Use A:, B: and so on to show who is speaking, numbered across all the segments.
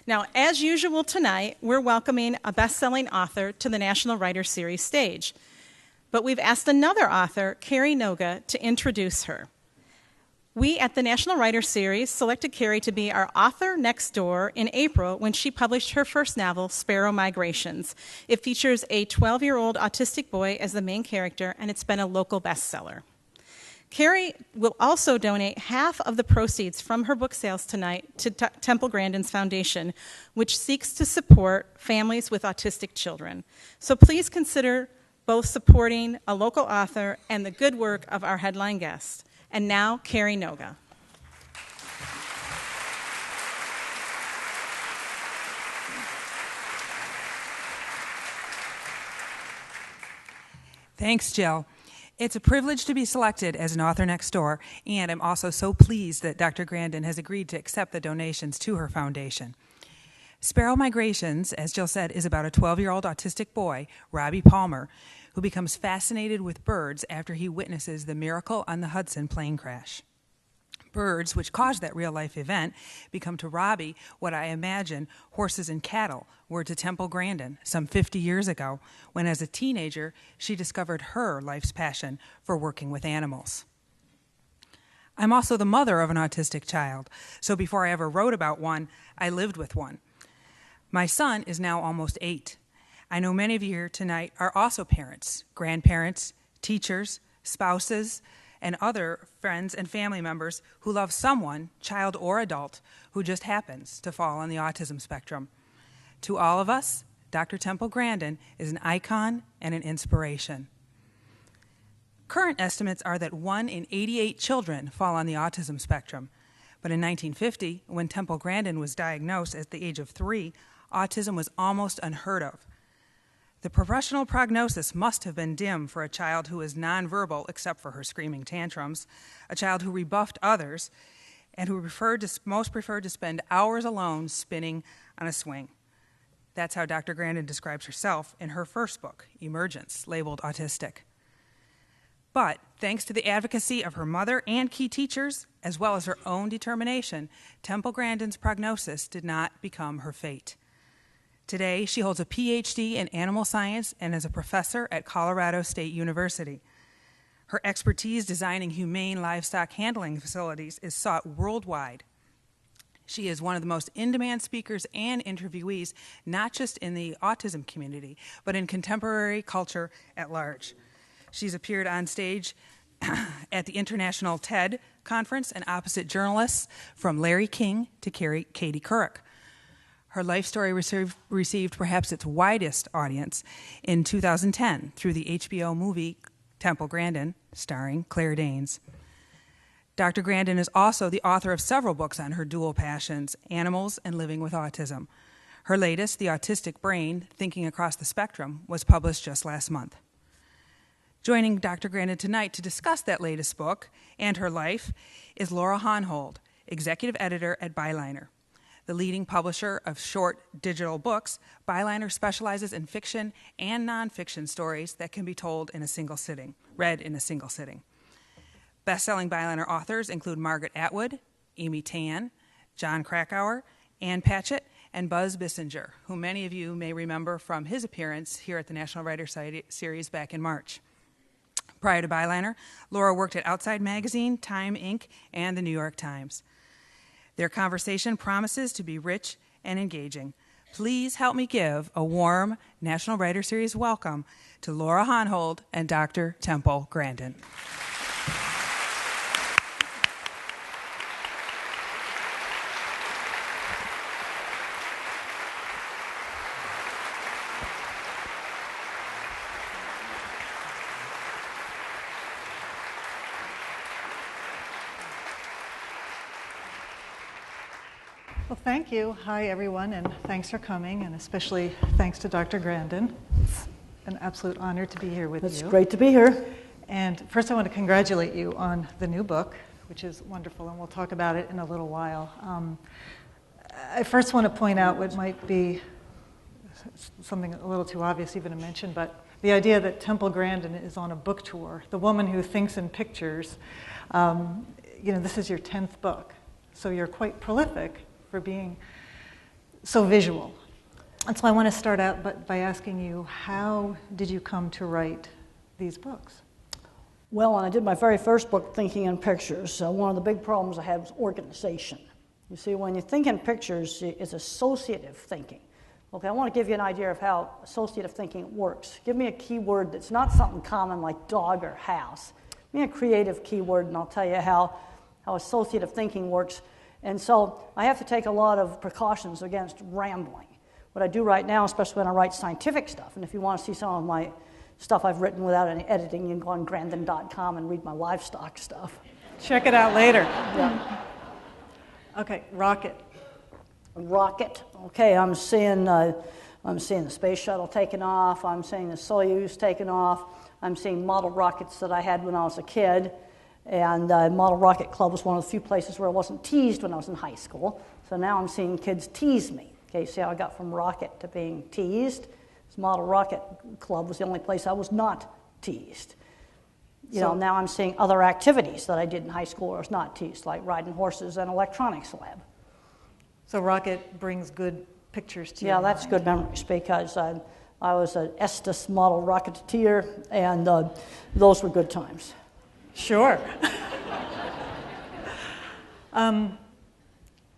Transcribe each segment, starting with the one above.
A: Now, as usual tonight, we're welcoming a best-selling author to the National Writer Series stage. But we've asked another author, Carrie Noga, to introduce her. We at the National Writer Series selected Carrie to be our author next door in April when she published her first novel, Sparrow Migrations. It features a 12-year-old autistic boy as the main character, and it's been a local bestseller. Carrie will also donate half of the proceeds from her book sales tonight to Temple Grandin's foundation, which seeks to support families with autistic children. So please consider both supporting a local author and the good work of our headline guest. And now, Carrie Noga.
B: Thanks, Jill. It's a privilege to be selected as an author next door, and I'm also so pleased that Dr. Grandin has agreed to accept the donations to her foundation. Sparrow Migrations, as Jill said, is about a 12-year-old autistic boy, Robbie Palmer, who becomes fascinated with birds after he witnesses the Miracle on the Hudson plane crash. Birds, which caused that real-life event, become to Robbie what I imagine horses and cattle were to Temple Grandin some 50 years ago, when as a teenager she discovered her life's passion for working with animals. I'm also the mother of an autistic child, so before I ever wrote about one, I lived with one. My son is now almost 8. I know many of you here tonight are also parents, grandparents, teachers, spouses, and other friends and family members who love someone, child or adult, who just happens to fall on the autism spectrum. To all of us, Dr. Temple Grandin is an icon and an inspiration. Current estimates are that 1 in 88 children fall on the autism spectrum. But in 1950, when Temple Grandin was diagnosed at the age of 3, autism was almost unheard of. The professional prognosis must have been dim for a child who is nonverbal except for her screaming tantrums, a child who rebuffed others, and who most preferred to spend hours alone spinning on a swing. That's how Dr. Grandin describes herself in her first book, Emergence, labeled autistic. But thanks to the advocacy of her mother and key teachers, as well as her own determination, Temple Grandin's prognosis did not become her fate. Today, she holds a PhD in animal science and is a professor at Colorado State University. Her expertise designing humane livestock handling facilities is sought worldwide. She is one of the most in-demand speakers and interviewees, not just in the autism community, but in contemporary culture at large. She's appeared on stage at the International TED Conference and opposite journalists from Larry King to Katie Couric. Her life story received perhaps its widest audience in 2010 through the HBO movie Temple Grandin, starring Claire Danes. Dr. Grandin is also the author of several books on her dual passions, animals and living with autism. Her latest, The Autistic Brain, Thinking Across the Spectrum, was published just last month. Joining Dr. Grandin tonight to discuss that latest book and her life is Laura Honhold, executive editor at Byliner. The leading publisher of short digital books, Byliner specializes in fiction and nonfiction stories that can be told in a single sitting, read in a single sitting. Best-selling Byliner authors include Margaret Atwood, Amy Tan, John Krakauer, Ann Patchett, and Buzz Bissinger, who many of you may remember from his appearance here at the National Writer Series back in March. Prior to Byliner, Laura worked at Outside Magazine, Time Inc., and the New York Times. Their conversation promises to be rich and engaging. Please help me give a warm National Writer Series welcome to Laura Honhold and Dr. Temple Grandin.
C: Well, thank you. Hi, everyone, and thanks for coming, and especially thanks to Dr. Grandin. It's an absolute honor to be here with you.
D: It's great to be here.
C: And first I want to congratulate you on the new book, which is wonderful, and we'll talk about it in a little while. I first want to point out what might be something a little too obvious even to mention, but the idea that Temple Grandin is on a book tour, the woman who thinks in pictures. This is your 10th book, so you're quite prolific for being so visual. And so I want to start out by asking you, how did you come to write these books?
D: Well, when I did my very first book, Thinking in Pictures, one of the big problems I had was organization. You see, when you think in pictures, it's associative thinking. Okay, I want to give you an idea of how associative thinking works. Give me a keyword that's not something common like dog or house. Give me a creative keyword, and I'll tell you how associative thinking works. And so I have to take a lot of precautions against rambling. What I do right now, especially when I write scientific stuff, and if you want to see some of my stuff I've written without any editing, you can go on Grandin.com and read my Livestock stuff.
C: Check it out later.
D: Yeah.
C: Okay, rocket.
D: Rocket. Okay, I'm seeing the space shuttle taking off. I'm seeing the Soyuz taking off. I'm seeing model rockets that I had when I was a kid. And Model Rocket Club was one of the few places where I wasn't teased when I was in high school. So now I'm seeing kids tease me. Okay, see how I got from rocket to being teased? This Model Rocket Club was the only place I was not teased. Now I'm seeing other activities that I did in high school where I was not teased, like riding horses and electronics lab.
C: So rocket brings good pictures to you.
D: Yeah, that's good memories because I was an Estes model rocketeer, and those were good times.
C: Sure.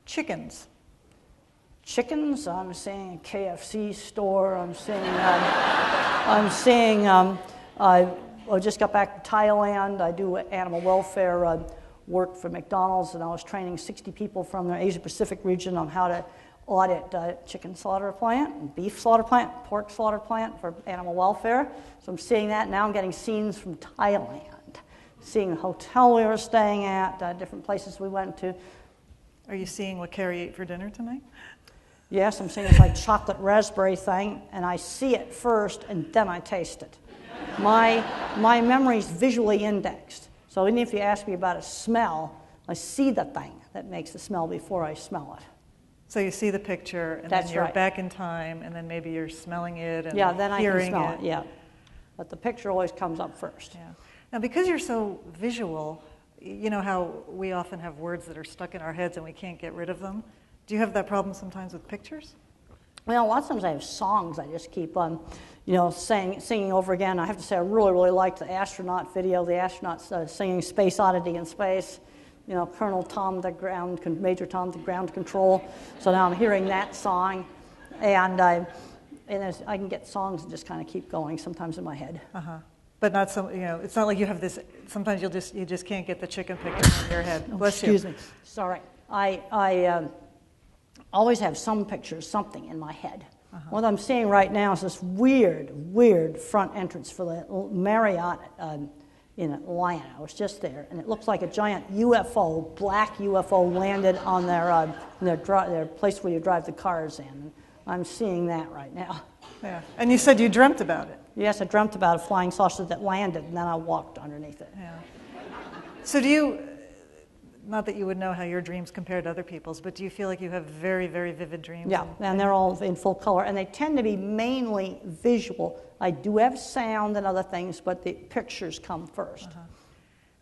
C: Chickens.
D: Chickens. I'm seeing a KFC store. I just got back to Thailand. I do animal welfare work for McDonald's, and I was training 60 people from the Asia Pacific region on how to audit chicken slaughter plant, beef slaughter plant, pork slaughter plant for animal welfare. So I'm seeing that. Now I'm getting scenes from Thailand, seeing the hotel we were staying at, different places we went to.
C: Are you seeing what Carrie ate for dinner tonight?
D: Yes, I'm seeing this like chocolate raspberry thing, and I see it first, and then I taste it. My memory's visually indexed. So even if you ask me about a smell, I see the thing that makes the smell before I smell it.
C: So you see the picture, and
D: That's
C: then you're
D: right.
C: Back in time, and then maybe you're smelling it and
D: then
C: hearing
D: I can smell it. Yeah, but the picture always comes up first.
C: Yeah. Now, because you're so visual, you know how we often have words that are stuck in our heads and we can't get rid of them? Do you have that problem sometimes with pictures?
D: Well, a lot of times I have songs I just keep on, singing over again. I have to say I really, really liked the astronaut video, the astronauts singing Space Oddity in Space. Colonel Tom, Major Tom, the ground control. So now I'm hearing that song, and I can get songs that just kind of keep going sometimes in my head.
C: But not some, it's not like you have this. Sometimes you just can't get the chicken picture in your head. Bless you.
D: Excuse me. Sorry. I always have some pictures, something in my head. What I'm seeing right now is this weird front entrance for the Marriott in Atlanta. I was just there, and it looks like a giant UFO, black UFO, landed on their place where you drive the cars in. I'm seeing that right now.
C: Yeah. And you said you dreamt about it.
D: Yes, I dreamt about a flying saucer that landed, and then I walked underneath it.
C: Yeah. So do you, not that you would know how your dreams compare to other people's, but do you feel like you have very, very vivid dreams?
D: Yeah, and they're all in full color, and they tend to be mainly visual. I do have sound and other things, but the pictures come first.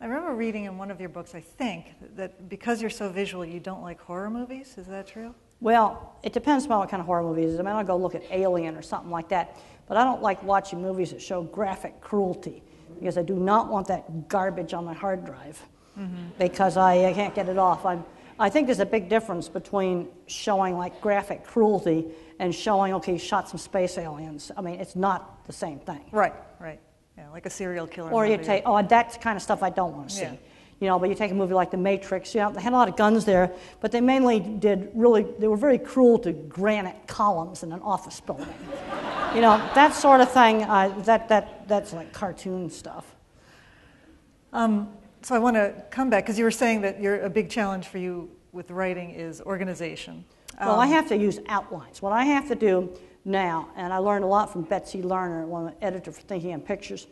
C: I remember reading in one of your books, I think, that because you're so visual, you don't like horror movies. Is that true?
D: Well, it depends on what kind of horror movie it is. I mean, I'll go look at Alien or something like that, but I don't like watching movies that show graphic cruelty because I do not want that garbage on my hard drive because I can't get it off. I think there's a big difference between showing like graphic cruelty and showing, okay, you shot some space aliens. I mean, it's not the same thing.
C: Right. Yeah, like a serial killer
D: Or
C: movie.
D: you take, that's kind of stuff I don't want to see.
C: Yeah.
D: But you take a movie like The Matrix, they had a lot of guns there, but they mainly they were very cruel to granite columns in an office building. That sort of thing, that's like cartoon stuff.
C: So I want to come back, because you were saying that a big challenge for you with writing is organization.
D: Well, I have to use outlines. What I have to do now, and I learned a lot from Betsy Lerner, one editor for Thinking in Pictures,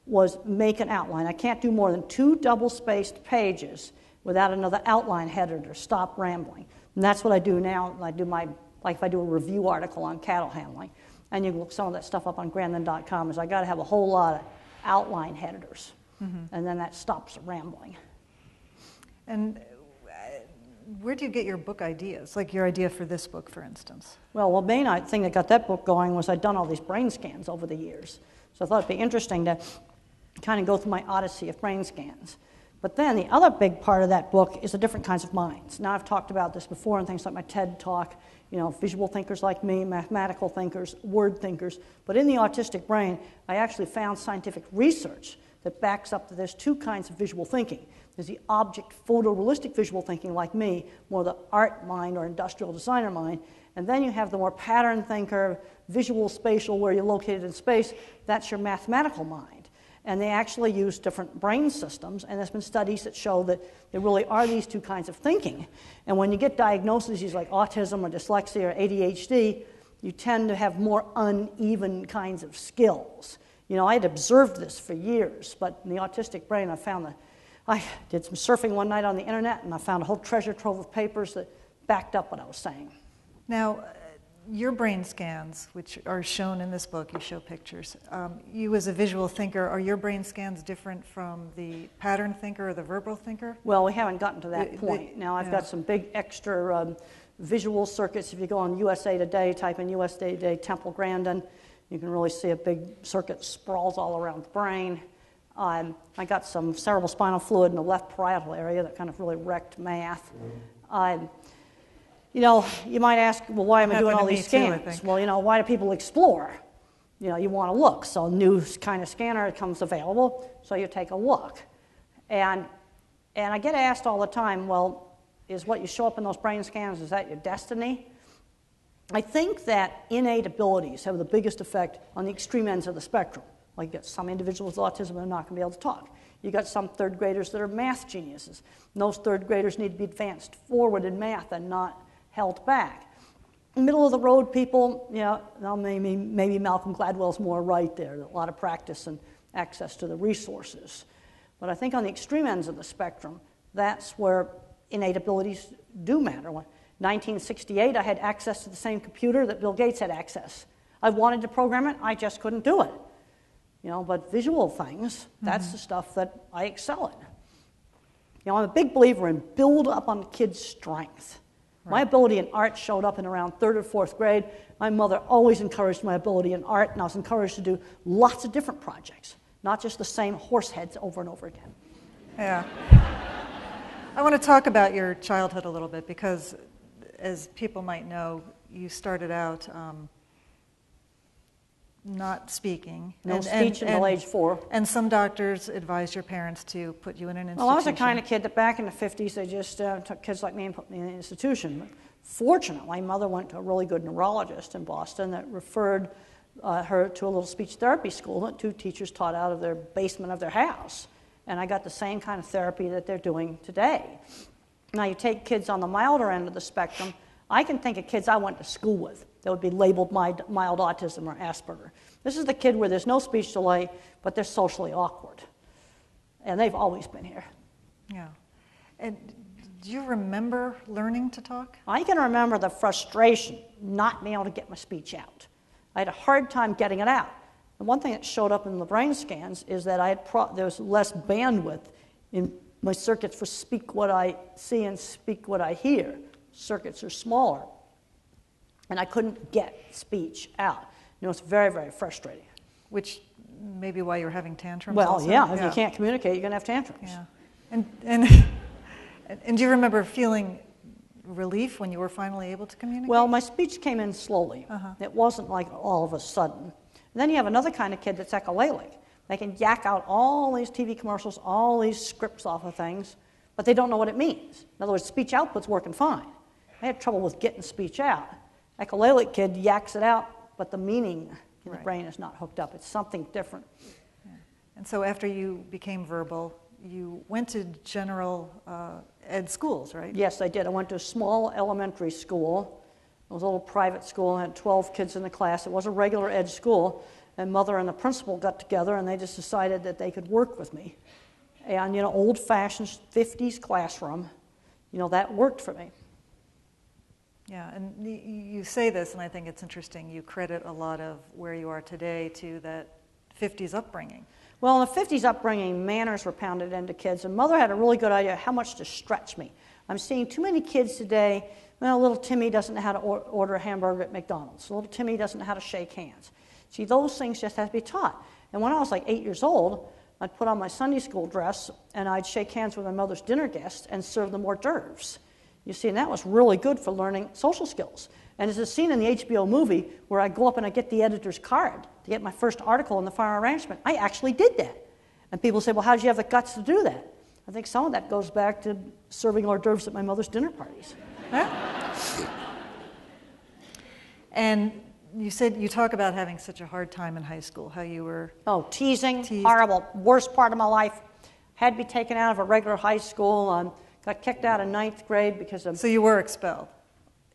D: was make an outline. I can't do more than 2 double-spaced pages without another outline header to stop rambling. And that's what I do now. I do like if I do a review article on cattle handling, and you can look some of that stuff up on Grandin.com, is I got to have a whole lot of outline headers, and then that stops rambling.
C: And where do you get your book ideas? Like your idea for this book, for instance?
D: Well, the main thing that got that book going was I'd done all these brain scans over the years. So I thought it'd be interesting to kind of go through my odyssey of brain scans. But then the other big part of that book is the different kinds of minds. Now, I've talked about this before in things like my TED Talk, visual thinkers like me, mathematical thinkers, word thinkers. But in the autistic brain, I actually found scientific research that backs up that there's 2 kinds of visual thinking. There's the object photorealistic visual thinking like me, more the art mind or industrial designer mind. And then you have the more pattern thinker, visual spatial, where you're located in space. That's your mathematical mind. And they actually use different brain systems, and there's been studies that show that there really are these 2 kinds of thinking. And when you get diagnoses like autism or dyslexia or ADHD, you tend to have more uneven kinds of skills. I had observed this for years, but in the autistic brain, I did some surfing one night on the internet, and I found a whole treasure trove of papers that backed up what I was saying.
C: Now, your brain scans, which are shown in this book, you show pictures. You as a visual thinker, are your brain scans different from the pattern thinker or the verbal thinker?
D: Well, we haven't gotten to that point. Now, I've got some big extra visual circuits. If you go on USA Today, type in USA Today Temple Grandin, you can really see a big circuit sprawls all around the brain. I got some cerebrospinal fluid in the left parietal area that kind of really wrecked math. You might ask, well, why am I doing all these scans? Well, why do people explore? You want to look. So a new kind of scanner comes available, so you take a look. And I get asked all the time, well, is what you show up in those brain scans, is that your destiny? I think that innate abilities have the biggest effect on the extreme ends of the spectrum. Like you got some individuals with autism that are not going to be able to talk. You got some 3rd graders that are math geniuses. And those 3rd graders need to be advanced forward in math and not held back. Middle of the road people, maybe Malcolm Gladwell's more right there. A lot of practice and access to the resources. But I think on the extreme ends of the spectrum, that's where innate abilities do matter. When 1968, I had access to the same computer that Bill Gates had access. I wanted to program it, I just couldn't do it. But visual things, that's the stuff that I excel in. I'm a big believer in build up on the kid's strength. Right. My ability in art showed up in around 3rd or 4th grade. My mother always encouraged my ability in art, and I was encouraged to do lots of different projects, not just the same horse heads over and over again.
C: Yeah. I want to talk about your childhood a little bit because, as people might know, you started out not speaking.
D: No speech until age 4.
C: And some doctors advised your parents to put you in an institution.
D: Well, I was the kind of kid that back in the 50s, they just took kids like me and put me in an institution. But fortunately, my mother went to a really good neurologist in Boston that referred her to a little speech therapy school that 2 teachers taught out of their basement of their house. And I got the same kind of therapy that they're doing today. Now, you take kids on the milder end of the spectrum, I can think of kids I went to school with that would be labeled mild autism or Asperger. This is the kid where there's no speech delay, but they're socially awkward. And they've always been here.
C: Yeah. And do you remember learning to talk?
D: I can remember the frustration not being able to get my speech out. I had a hard time getting it out. And one thing that showed up in the brain scans is that there was less bandwidth in my circuits for speak what I see and speak what I hear. Circuits are smaller. And I couldn't get speech out. It's very, very frustrating.
C: Which may be why you're having tantrums.
D: Well,
C: also.
D: yeah, if you can't communicate, you're going to have tantrums.
C: Yeah. And do you remember feeling relief when you were finally able to communicate?
D: Well, my speech came in slowly. It wasn't like all of a sudden. And then you have another kind of kid that's echolalic. They can yak out all these TV commercials, all these scripts off of things, but they don't know what it means. In other words, speech output's working fine. I had trouble with getting speech out. Echolalic kid yaks it out, but the meaning in the brain is not hooked up. It's something different.
C: Yeah. And so after you became verbal, you went to general ed schools, right?
D: Yes, I did. I went to a small elementary school. It was a little private school. I had 12 kids in the class. It was a regular ed school. and mother and the principal got together, and they just decided that they could work with me. And, old-fashioned 50s classroom, that worked for me.
C: Yeah, and you say this, and I think it's interesting. You credit a lot of where you are today to that 50s upbringing.
D: Well, in the 50s upbringing, manners were pounded into kids, and mother had a really good idea how much to stretch me. I'm seeing too many kids today. Well, little Timmy doesn't know how to order a hamburger at McDonald's. Little Timmy doesn't know how to shake hands. See, those things just have to be taught. And when I was like 8 years old, I'd put on my Sunday school dress, and I'd shake hands with my mother's dinner guests and serve them hors d'oeuvres. You see, and that was really good for learning social skills. And there's a scene in the HBO movie where I go up and I get the editor's card to get my first article in the Fire Ranchman. I actually did that. And people say, well, how did you have the guts to do that? I think some of that goes back to serving hors d'oeuvres at my mother's dinner parties.
C: And you said you talk about having such a hard time in high school, how you were...
D: Oh, teased. Horrible. Worst part of my life. Had to be taken out of a regular high school. Got kicked out of 9th grade because of...
C: So you were expelled?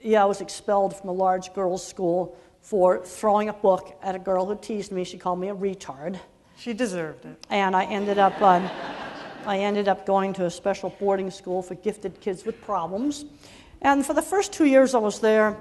D: Yeah, I was expelled from a large girls' school for throwing a book at a girl who teased me. She called me a retard.
C: She deserved it.
D: And I ended up going to a special boarding school for gifted kids with problems. And for the first 2 years I was there,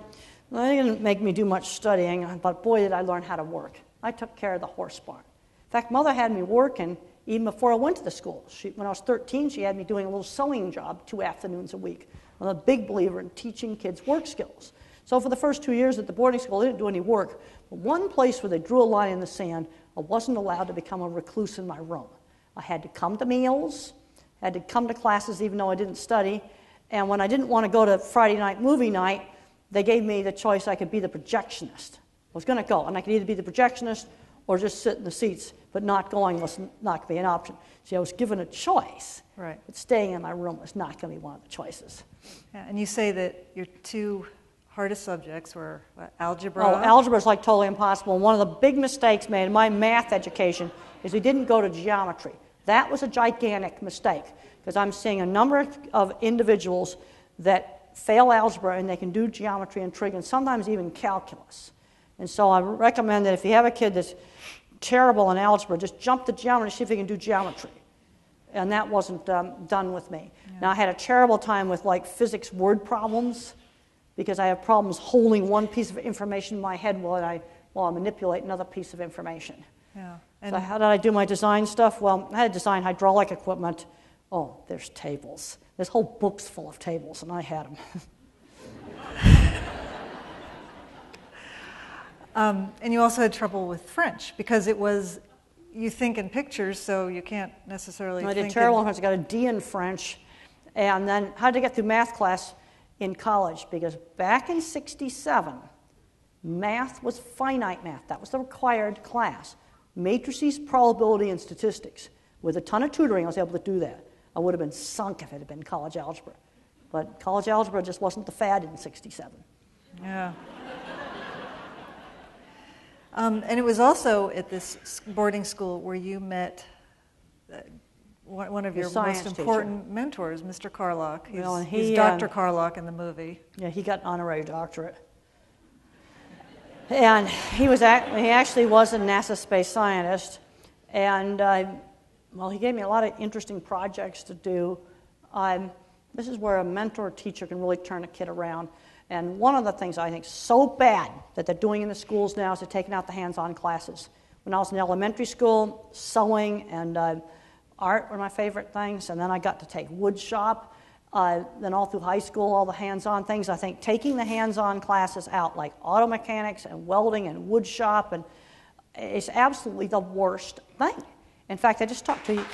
D: they didn't make me do much studying, but boy, did I learn how to work. I took care of the horse barn. In fact, Mother had me working even before I went to the school. When I was 13, she had me doing a little sewing job 2 afternoons a week. I'm a big believer in teaching kids work skills. So for the first 2 years at the boarding school, I didn't do any work. But one place where they drew a line in the sand, I wasn't allowed to become a recluse in my room. I had to come to meals, had to come to classes even though I didn't study. And when I didn't want to go to Friday night movie night, they gave me the choice I could be the projectionist. I was going to go, and I could either be the projectionist or just sit in the seats, but not going was not going to be an option. See, I was given a choice,
C: right? But
D: staying in my room was not going to be one of the choices.
C: Yeah, and you say that your 2 hardest subjects were algebra?
D: Oh, algebra is like totally impossible. One of the big mistakes made in my math education is we didn't go to geometry. That was a gigantic mistake, because I'm seeing a number of individuals that fail algebra and they can do geometry and trig and sometimes even calculus. And so I recommend that if you have a kid that's terrible in algebra, just jump to geometry, see if he can do geometry. And that wasn't done with me. Yeah. Now, I had a terrible time with like physics word problems because I have problems holding one piece of information in my head while I manipulate another piece of information.
C: Yeah.
D: And so how did I do my design stuff? Well, I had to design hydraulic equipment. Oh, there's tables. There's whole books full of tables, and I had them.
C: And you also had trouble with French because it was, you think in pictures, so you can't necessarily think.
D: I did terrible in French. I got a D in French, and then had to get through math class in college because back in '67, math was finite math. That was the required class. Matrices, probability, and statistics. With a ton of tutoring, I was able to do that. I would have been sunk if it had been college algebra. But college algebra just wasn't the fad in '67.
C: Yeah. And it was also at this boarding school where you met one of your most important mentors, Mr. Carlock. He's Dr. Carlock in the movie.
D: Yeah, he got an honorary doctorate. And he actually was a NASA space scientist. And he gave me a lot of interesting projects to do. This is where a mentor-teacher can really turn a kid around. And one of the things I think is so bad that they're doing in the schools now is they're taking out the hands-on classes. When I was in elementary school, sewing and art were my favorite things, and then I got to take wood shop. Then all through high school, all the hands-on things. I think taking the hands-on classes out, like auto mechanics and welding and wood shop, and it's absolutely the worst thing. In fact, I just talked to you.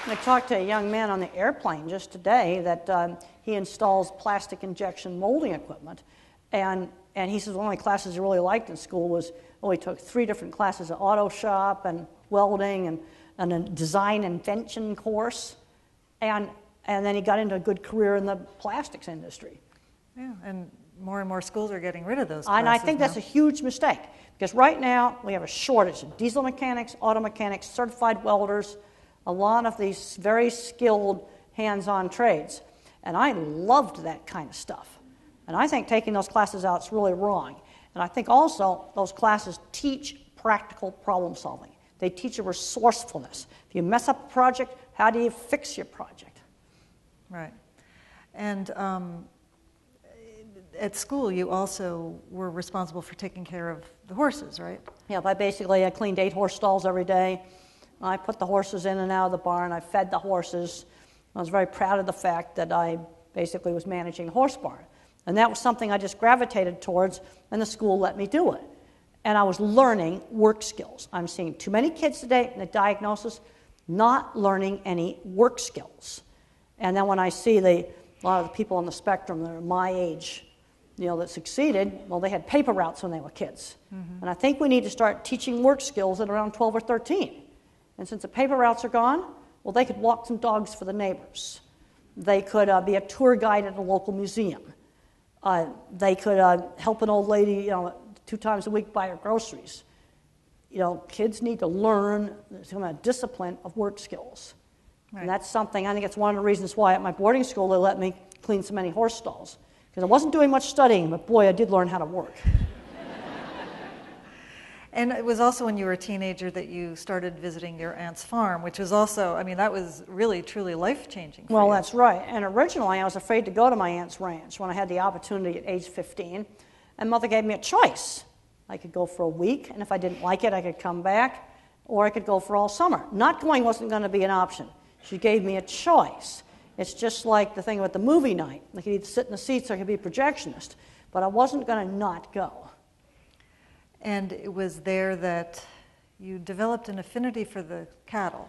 D: I talked to a young man on the airplane just today that he installs plastic injection molding equipment, and he says one of the classes he really liked in school was, he took 3 different classes of auto shop and welding and a design invention course, and then he got into a good career in the plastics industry.
C: Yeah, and more schools are getting rid of those classes.
D: And I think that's a huge mistake, because right now we have a shortage of diesel mechanics, auto mechanics, certified welders, a lot of these very skilled hands-on trades. And I loved that kind of stuff. And I think taking those classes out is really wrong. And I think also those classes teach practical problem solving. They teach a resourcefulness. If you mess up a project, how do you fix your project?
C: Right. And at school, you also were responsible for taking care of the horses, right?
D: Yeah, I cleaned 8 horse stalls every day. I put the horses in and out of the barn. I fed the horses. I was very proud of the fact that I basically was managing the horse barn. And that was something I just gravitated towards, and the school let me do it. And I was learning work skills. I'm seeing too many kids today in the diagnosis not learning any work skills. And then when I see a lot of the people on the spectrum that are my age, that succeeded, well, they had paper routes when they were kids. Mm-hmm. And I think we need to start teaching work skills at around 12 or 13. And since the paper routes are gone, well, they could walk some dogs for the neighbors. They could be a tour guide at a local museum. They could help an old lady, 2 times a week buy her groceries. Kids need to learn some discipline of work skills. Right. And that's something, I think it's one of the reasons why at my boarding school they let me clean so many horse stalls. Because I wasn't doing much studying, but boy, I did learn how to work.
C: And it was also when you were a teenager that you started visiting your aunt's farm, which was also, that was really, truly life-changing for you.
D: Well, that's right. And originally I was afraid to go to my aunt's ranch when I had the opportunity at age 15. And Mother gave me a choice. I could go for a week, and if I didn't like it, I could come back, or I could go for all summer. Not going wasn't going to be an option. She gave me a choice. It's just like the thing with the movie night. I could either sit in the seats or I could be a projectionist. But I wasn't going to not go.
C: And it was there that you developed an affinity for the cattle.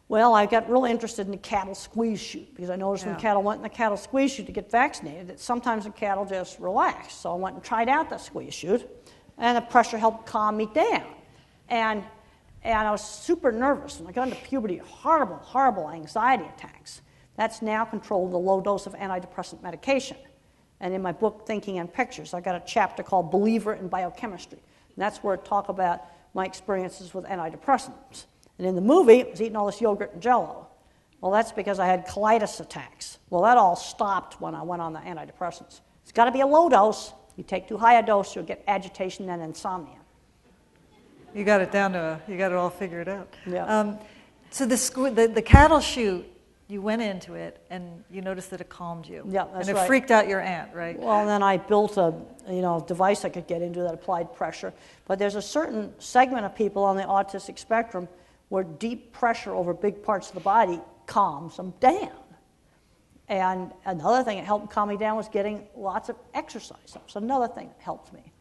D: Well, I got really interested in the cattle squeeze chute because I noticed when cattle went in the cattle squeeze chute to get vaccinated that sometimes the cattle just relaxed. So I went and tried out the squeeze chute, and the pressure helped calm me down. And I was super nervous, and I got into puberty, horrible, horrible anxiety attacks. That's now controlled with a low dose of antidepressant medication. And in my book, Thinking in Pictures, I got a chapter called Believer in Biochemistry. And that's where I talk about my experiences with antidepressants. And in the movie, I was eating all this yogurt and Jell-O. Well, that's because I had colitis attacks. Well, that all stopped when I went on the antidepressants. It's got to be a low dose. You take too high a dose, you'll get agitation and insomnia.
C: You got it down to you got it all figured out.
D: Yeah.
C: So the cattle chute, you went into it and you noticed that it calmed you.
D: Yeah, that's
C: and it
D: right.
C: freaked out your aunt, right?
D: Well, then I built a device I could get into that applied pressure. But there's a certain segment of people on the autistic spectrum where deep pressure over big parts of the body calms them down. And another thing that helped calm me down was getting lots of exercise. That's another thing that helped me.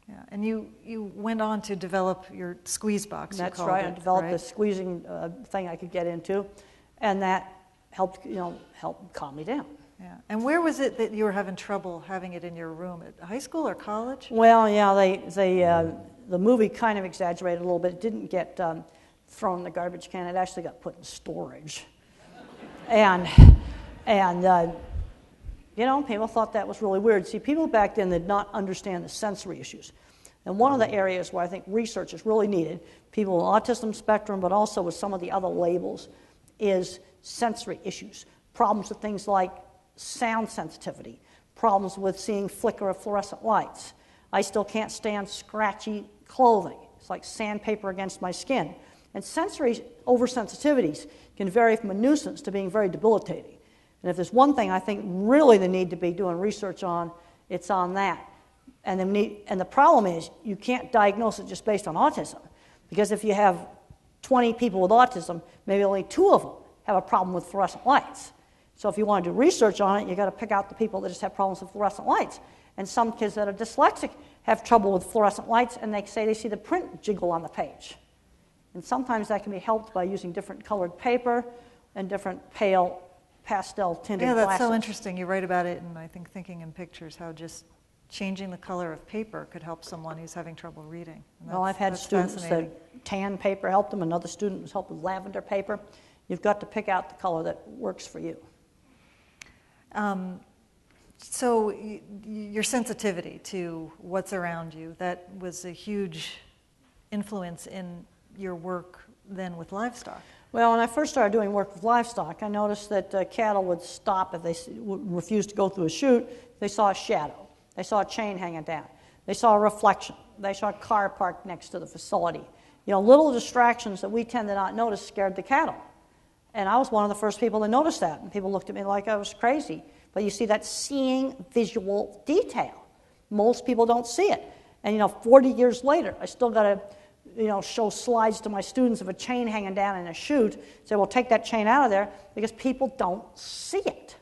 C: Yeah, and you went on to develop your squeeze box.
D: That's right. I developed a squeezing thing I could get into, and that helped calm me down.
C: Yeah. And where was it that you were having trouble having it in your room? At high school or college?
D: Well, yeah, the movie kind of exaggerated a little bit. It didn't get thrown in the garbage can. It actually got put in storage. And people thought that was really weird. See, people back then did not understand the sensory issues. And one of the areas where I think research is really needed, people with autism spectrum, but also with some of the other labels, is sensory issues. Problems with things like sound sensitivity, problems with seeing flicker of fluorescent lights. I still can't stand scratchy clothing. It's like sandpaper against my skin. And sensory oversensitivities can vary from a nuisance to being very debilitating. And if there's one thing I think really they need to be doing research on, it's on that. And the problem is you can't diagnose it just based on autism. Because if you have 20 people with autism, maybe only 2 of them have a problem with fluorescent lights. So if you want to do research on it, you've got to pick out the people that just have problems with fluorescent lights. And some kids that are dyslexic have trouble with fluorescent lights, and they say they see the print jiggle on the page. And sometimes that can be helped by using different colored paper and different pale pastel tinted glasses.
C: Yeah, that's so interesting. You write about it, and I think Thinking in Pictures, how just changing the color of paper could help someone who's having trouble reading.
D: Well, I've had students that tan paper helped them. Another student was helped with lavender paper. You've got to pick out the color that works for you.
C: So your sensitivity to what's around you, that was a huge influence in your work then with Livestock.
D: Well, when I first started doing work with livestock, I noticed that cattle would stop if they would refuse to go through a chute. They saw a shadow. They saw a chain hanging down. They saw a reflection. They saw a car parked next to the facility. You know, little distractions that we tend to not notice scared the cattle. And I was one of the first people to notice that, and people looked at me like I was crazy. But you see, that seeing visual detail. Most people don't see it. And, 40 years later, I still got to, show slides to my students of a chain hanging down in a chute. Say, well, take that chain out of there, because people don't see it.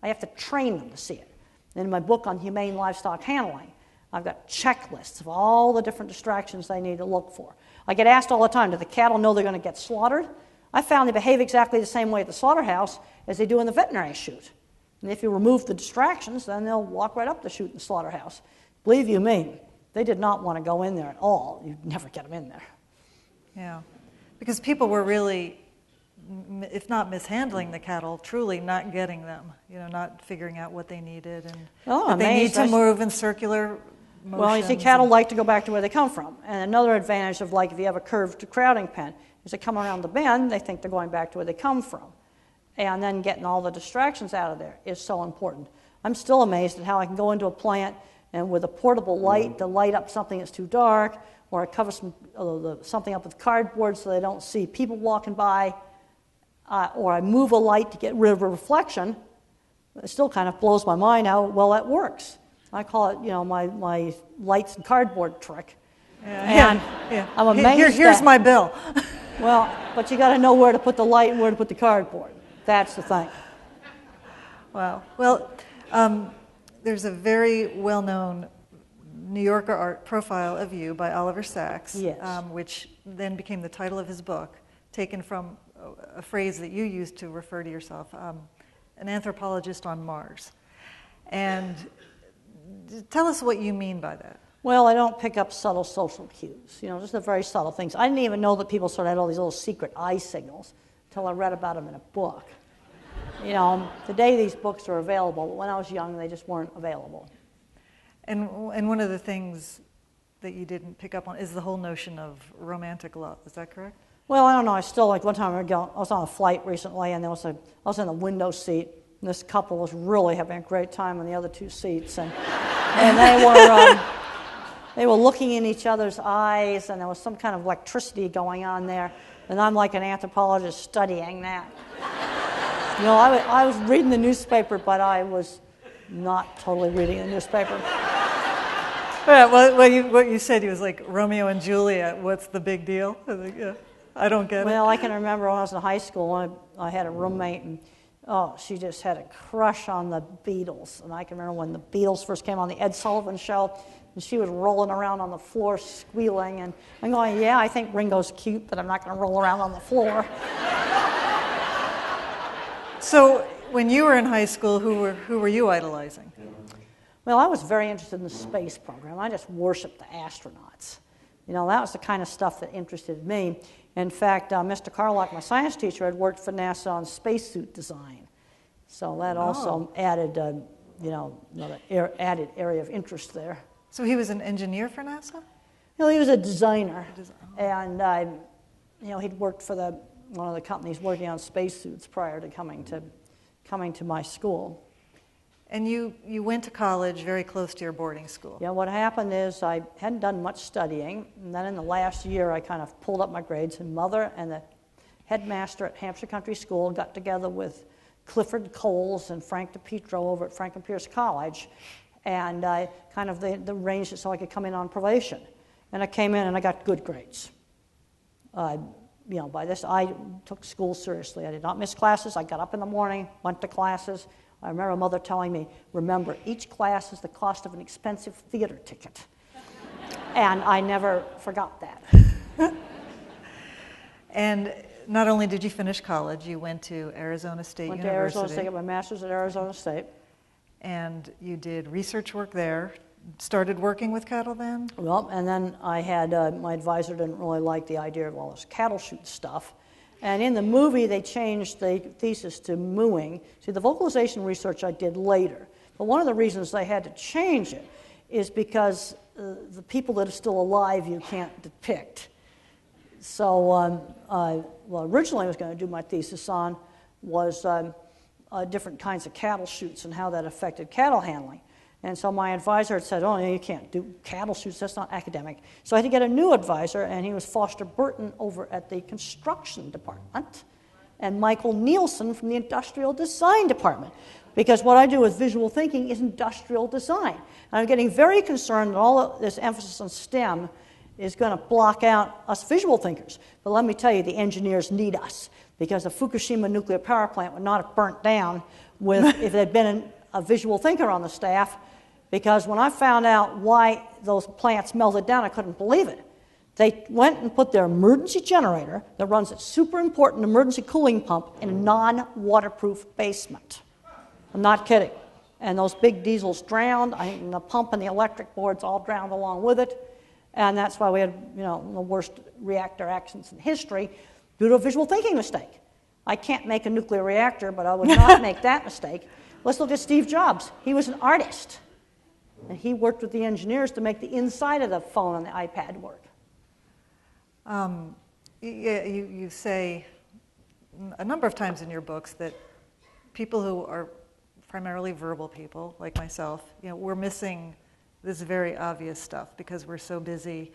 D: I have to train them to see it. In my book on humane livestock handling, I've got checklists of all the different distractions they need to look for. I get asked all the time, do the cattle know they're going to get slaughtered? I found they behave exactly the same way at the slaughterhouse as they do in the veterinary chute. And if you remove the distractions, then they'll walk right up the chute in the slaughterhouse. Believe you me, they did not want to go in there at all. You'd never get them in there.
C: Yeah, because people were really, if not mishandling the cattle, truly not getting them, not figuring out what they needed and that they need to move in circular motions.
D: Well, you see, cattle like to go back to where they come from. And another advantage of, if you have a curved crowding pen, is they come around the bend, they think they're going back to where they come from. And then getting all the distractions out of there is so important. I'm still amazed at how I can go into a plant and with a portable light to light up something that's too dark, or I cover something up with cardboard so they don't see people walking by, or I move a light to get rid of a reflection. It still kind of blows my mind how well that works. I call it, my lights and cardboard trick.
C: Yeah.
D: I'm amazed.
C: Here's my bill.
D: Well, but you got to know where to put the light and where to put the cardboard. That's the thing.
C: Wow. Well, there's a very well-known New Yorker art profile of you by Oliver Sacks,
D: yes.
C: Which then became the title of his book, taken from a phrase that you used to refer to yourself, an anthropologist on Mars. And tell us what you mean by that.
D: Well, I don't pick up subtle social cues, just the very subtle things. I didn't even know that people sort of had all these little secret eye signals until I read about them in a book. Today these books are available, but when I was young, they just weren't available.
C: And one of the things that you didn't pick up on is the whole notion of romantic love. Is that correct?
D: Well, I don't know. I still, one time I was on a flight recently, and I was in the window seat, and this couple was really having a great time in the other two seats, and they were looking in each other's eyes, and there was some kind of electricity going on there, and I'm like an anthropologist studying that. I was reading the newspaper, but I was not totally reading the newspaper.
C: Yeah, what you said, he was like Romeo and Juliet. What's the big deal? I was like, yeah, I don't get it.
D: Well, I can remember when I was in high school, I had a roommate, and she just had a crush on the Beatles. And I can remember when the Beatles first came on the Ed Sullivan Show, and she was rolling around on the floor squealing, and I'm going, yeah, I think Ringo's cute, but I'm not going to roll around on the floor.
C: So when you were in high school, who were you idolizing?
D: Well, I was very interested in the space program. I just worshipped the astronauts. That was the kind of stuff that interested me. In fact, Mr. Carlock, my science teacher, had worked for NASA on spacesuit design. So that also added, another added area of interest there.
C: So he was an engineer for NASA?
D: He was a designer. And, he'd worked for one of the companies working on spacesuits prior to coming to my school.
C: And you went to college very close to your boarding school.
D: Yeah, what happened is I hadn't done much studying, and then in the last year I kind of pulled up my grades, and Mother and the headmaster at Hampshire Country School got together with Clifford Coles and Frank DePietro over at Franklin Pierce College, and I they arranged it so I could come in on probation. And I came in and I got good grades. By this, I took school seriously. I did not miss classes. I got up in the morning, went to classes. I remember Mother telling me, remember, each class is the cost of an expensive theater ticket. And I never forgot that.
C: And not only did you finish college, you went to Arizona State University.
D: Went to Arizona State, got my master's at Arizona State.
C: And you did research work there. Started working with cattle then?
D: Well, and then I had, my advisor didn't really like the idea of all this cattle shoot stuff. And in the movie, they changed the thesis to mooing. See, the vocalization research I did later. But one of the reasons they had to change it is because the people that are still alive you can't depict. Well, originally I was going to do my thesis on was different kinds of cattle chutes and how that affected cattle handling. And so my advisor had said, oh, no, you can't do cattle chutes, that's not academic. So I had to get a new advisor, and he was Foster Burton over at the construction department, and Michael Nielsen from the industrial design department. Because what I do with visual thinking is industrial design. And I'm getting very concerned that all of this emphasis on STEM is going to block out us visual thinkers. But let me tell you, the engineers need us, because the Fukushima nuclear power plant would not have burnt down if there had been a visual thinker on the staff, because when I found out why those plants melted down, I couldn't believe it. They went and put their emergency generator that runs a super important emergency cooling pump in a non-waterproof basement. I'm not kidding. And those big diesels drowned, and the pump and the electric boards all drowned along with it. And that's why we had, the worst reactor accidents in history due to a visual thinking mistake. I can't make a nuclear reactor, but I would not make that mistake. Let's look at Steve Jobs. He was an artist, and he worked with the engineers to make the inside of the phone and the iPad work.
C: You say a number of times in your books that people who are primarily verbal people, like myself, we're missing this very obvious stuff because we're so busy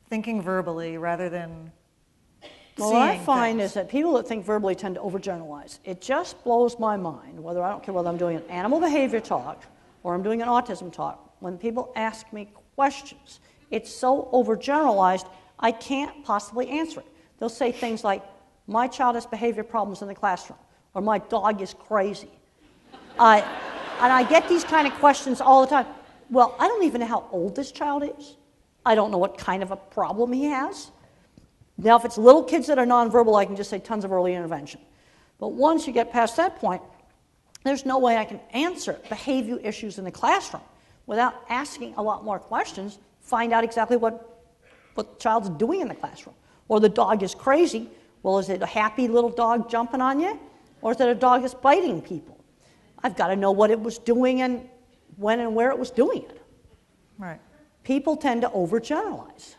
C: thinking verbally rather than
D: Well, what I find is that people that think verbally tend to overgeneralize. It just blows my mind, I don't care whether I'm doing an animal behavior talk or I'm doing an autism talk, when people ask me questions, it's so overgeneralized, I can't possibly answer it. They'll say things like, my child has behavior problems in the classroom, or my dog is crazy. And I get these kind of questions all the time. Well, I don't even know how old this child is. I don't know what kind of a problem he has. Now, if it's little kids that are nonverbal, I can just say tons of early intervention. But once you get past that point, there's no way I can answer behavior issues in the classroom without asking a lot more questions, find out exactly what the child's doing in the classroom. Or the dog is crazy. Well, is it a happy little dog jumping on you? Or is it a dog that's biting people? I've got to know what it was doing and when and where it was doing it.
C: Right.
D: People tend to overgeneralize.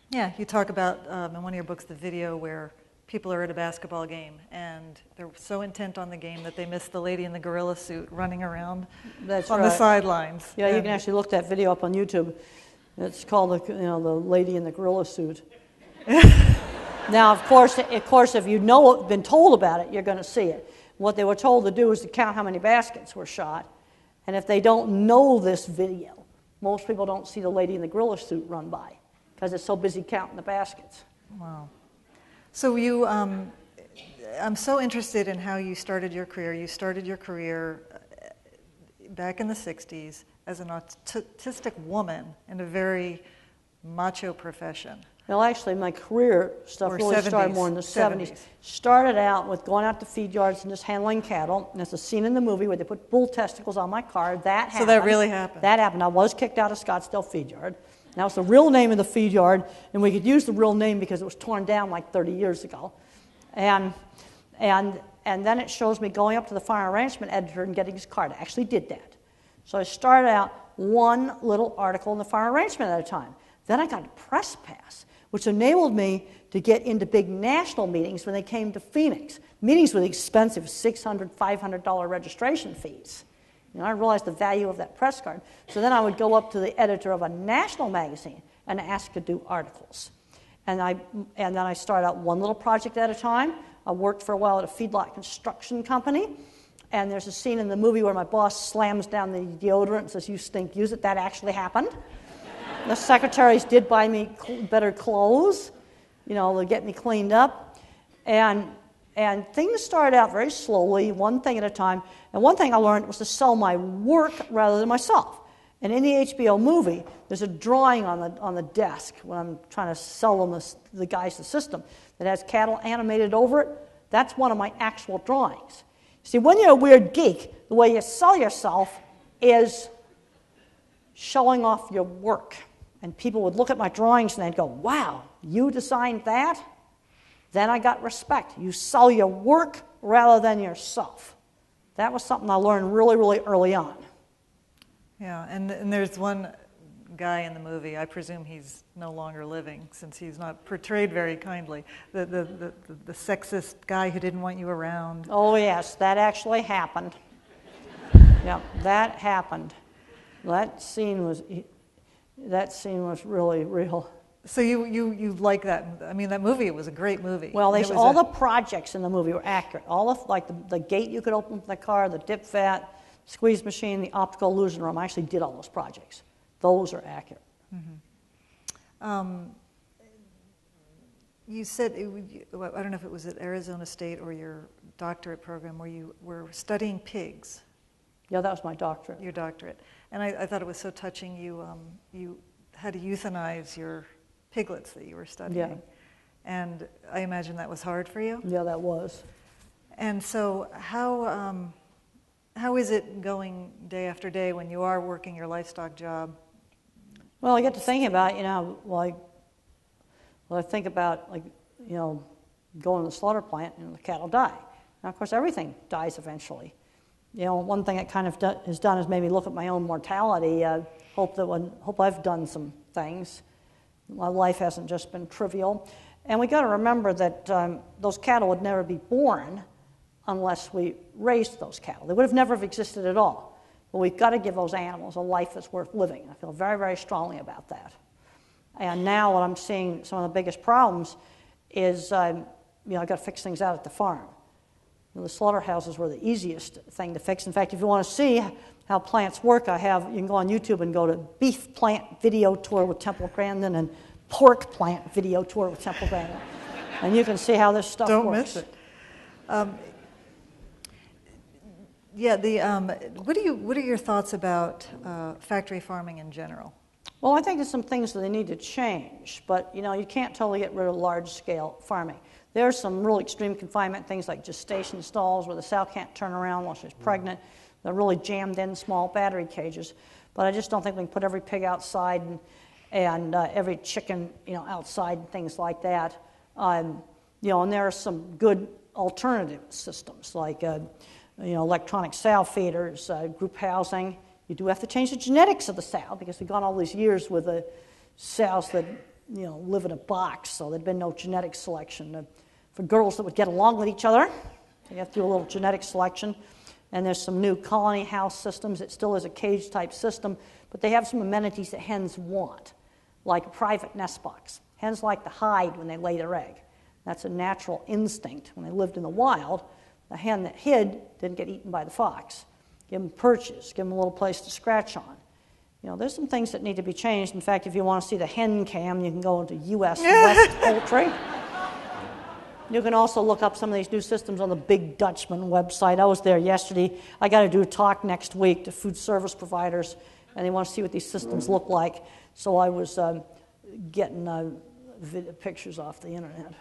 C: Yeah, you talk about in one of your books the video where people are at a basketball game and they're so intent on the game that they miss the lady in the gorilla suit running around on the sidelines.
D: Yeah, you can actually look that video up on YouTube. It's called the lady in the gorilla suit. Now, of course, if you been told about it, you're going to see it. What they were told to do is to count how many baskets were shot. And if they don't know this video, most people don't see the lady in the gorilla suit run by because it's so busy counting the baskets.
C: Wow. So I'm so interested in how you started your career. You started your career back in the 60s as an autistic woman in a very macho profession.
D: Well, actually, my career stuff really started more in the 70s. Started out with going out to feed yards and just handling cattle. And there's a scene in the movie where they put bull testicles on my car. That happened.
C: So that really happened?
D: That happened. I was kicked out of Scottsdale Feed Yard. Now, it's the real name of the feed yard, and we could use the real name because it was torn down like 30 years ago. And then it shows me going up to the farm arrangement editor and getting his card. I actually did that. So I started out one little article in the farm arrangement at a time. Then I got a press pass, which enabled me to get into big national meetings when they came to Phoenix. Meetings with expensive $600, $500 registration fees. I realized the value of that press card. So then I would go up to the editor of a national magazine and ask to do articles. And then I started out one little project at a time. I worked for a while at a feedlot construction company. And there's a scene in the movie where my boss slams down the deodorant and says, "You stink, use it." That actually happened. The secretaries did buy me better clothes, to get me cleaned up. And things started out very slowly, one thing at a time. And one thing I learned was to sell my work rather than myself. And in the HBO movie, there's a drawing on the desk when I'm trying to sell them the guys the system that has cattle animated over it. That's one of my actual drawings. See, when you're a weird geek, the way you sell yourself is showing off your work. And people would look at my drawings and they'd go, "Wow, you designed that?" Then I got respect. You sell your work rather than yourself. That was something I learned really, really early on.
C: Yeah, and there's one guy in the movie. I presume he's no longer living since he's not portrayed very kindly. The sexist guy who didn't want you around.
D: Oh yes, that actually happened. Yeah, that happened. That scene was really real.
C: So you like that? I mean, that movie, it was a great movie.
D: Well, all the projects in the movie were accurate. All of, like the gate you could open from the car, the dip vat, squeeze machine, the optical illusion room. I actually did all those projects. Those are accurate.
C: Mm-hmm. You said, I don't know if it was at Arizona State or your doctorate program where you were studying pigs.
D: Yeah, that was my doctorate.
C: Your doctorate. And I thought it was so touching. You had to euthanize your piglets that you were studying.
D: Yeah.
C: And I imagine that was hard for you?
D: Yeah, that was.
C: And so how is it going day after day when you are working your livestock job?
D: Well, I get to thinking about, I think about, going to the slaughter plant and the cattle die. Now, of course, everything dies eventually. One thing it kind of has done is made me look at my own mortality. Hope I've done some things. My life hasn't just been trivial. And we got to remember that those cattle would never be born unless we raised those cattle. They would have never have existed at all. But we've got to give those animals a life that's worth living. I feel very, very strongly about that. And now what I'm seeing, some of the biggest problems is, I've got to fix things out at the farm. The slaughterhouses were the easiest thing to fix. In fact, if you want to see how plants work, you can go on YouTube and go to Beef Plant Video Tour with Temple Grandin and Pork Plant Video Tour with Temple Grandin. And you can see how this stuff
C: Don't
D: works.
C: miss it. What are your thoughts about factory farming in general?
D: Well, I think there's some things that they need to change, but you can't totally get rid of large-scale farming. There's some real extreme confinement things like gestation stalls where the sow can't turn around while she's pregnant. They're really jammed in small battery cages, but I just don't think we can put every pig outside and every chicken outside and things like that. And there are some good alternative systems like electronic sow feeders, group housing. You do have to change the genetics of the sow because we've gone all these years with the sows that live in a box, so there'd been no genetic selection. For girls that would get along with each other, you have to do a little genetic selection. And there's some new colony house systems. It still is a cage-type system, but they have some amenities that hens want, like a private nest box. Hens like to hide when they lay their egg. That's a natural instinct. When they lived in the wild, the hen that hid didn't get eaten by the fox. Give them perches, give them a little place to scratch on. There's some things that need to be changed. In fact, if you want to see the hen cam, you can go into U.S. West Poultry. You can also look up some of these new systems on the Big Dutchman website. I was there yesterday. I got to do a talk next week to food service providers, and they want to see what these systems look like. So I was getting pictures off the internet.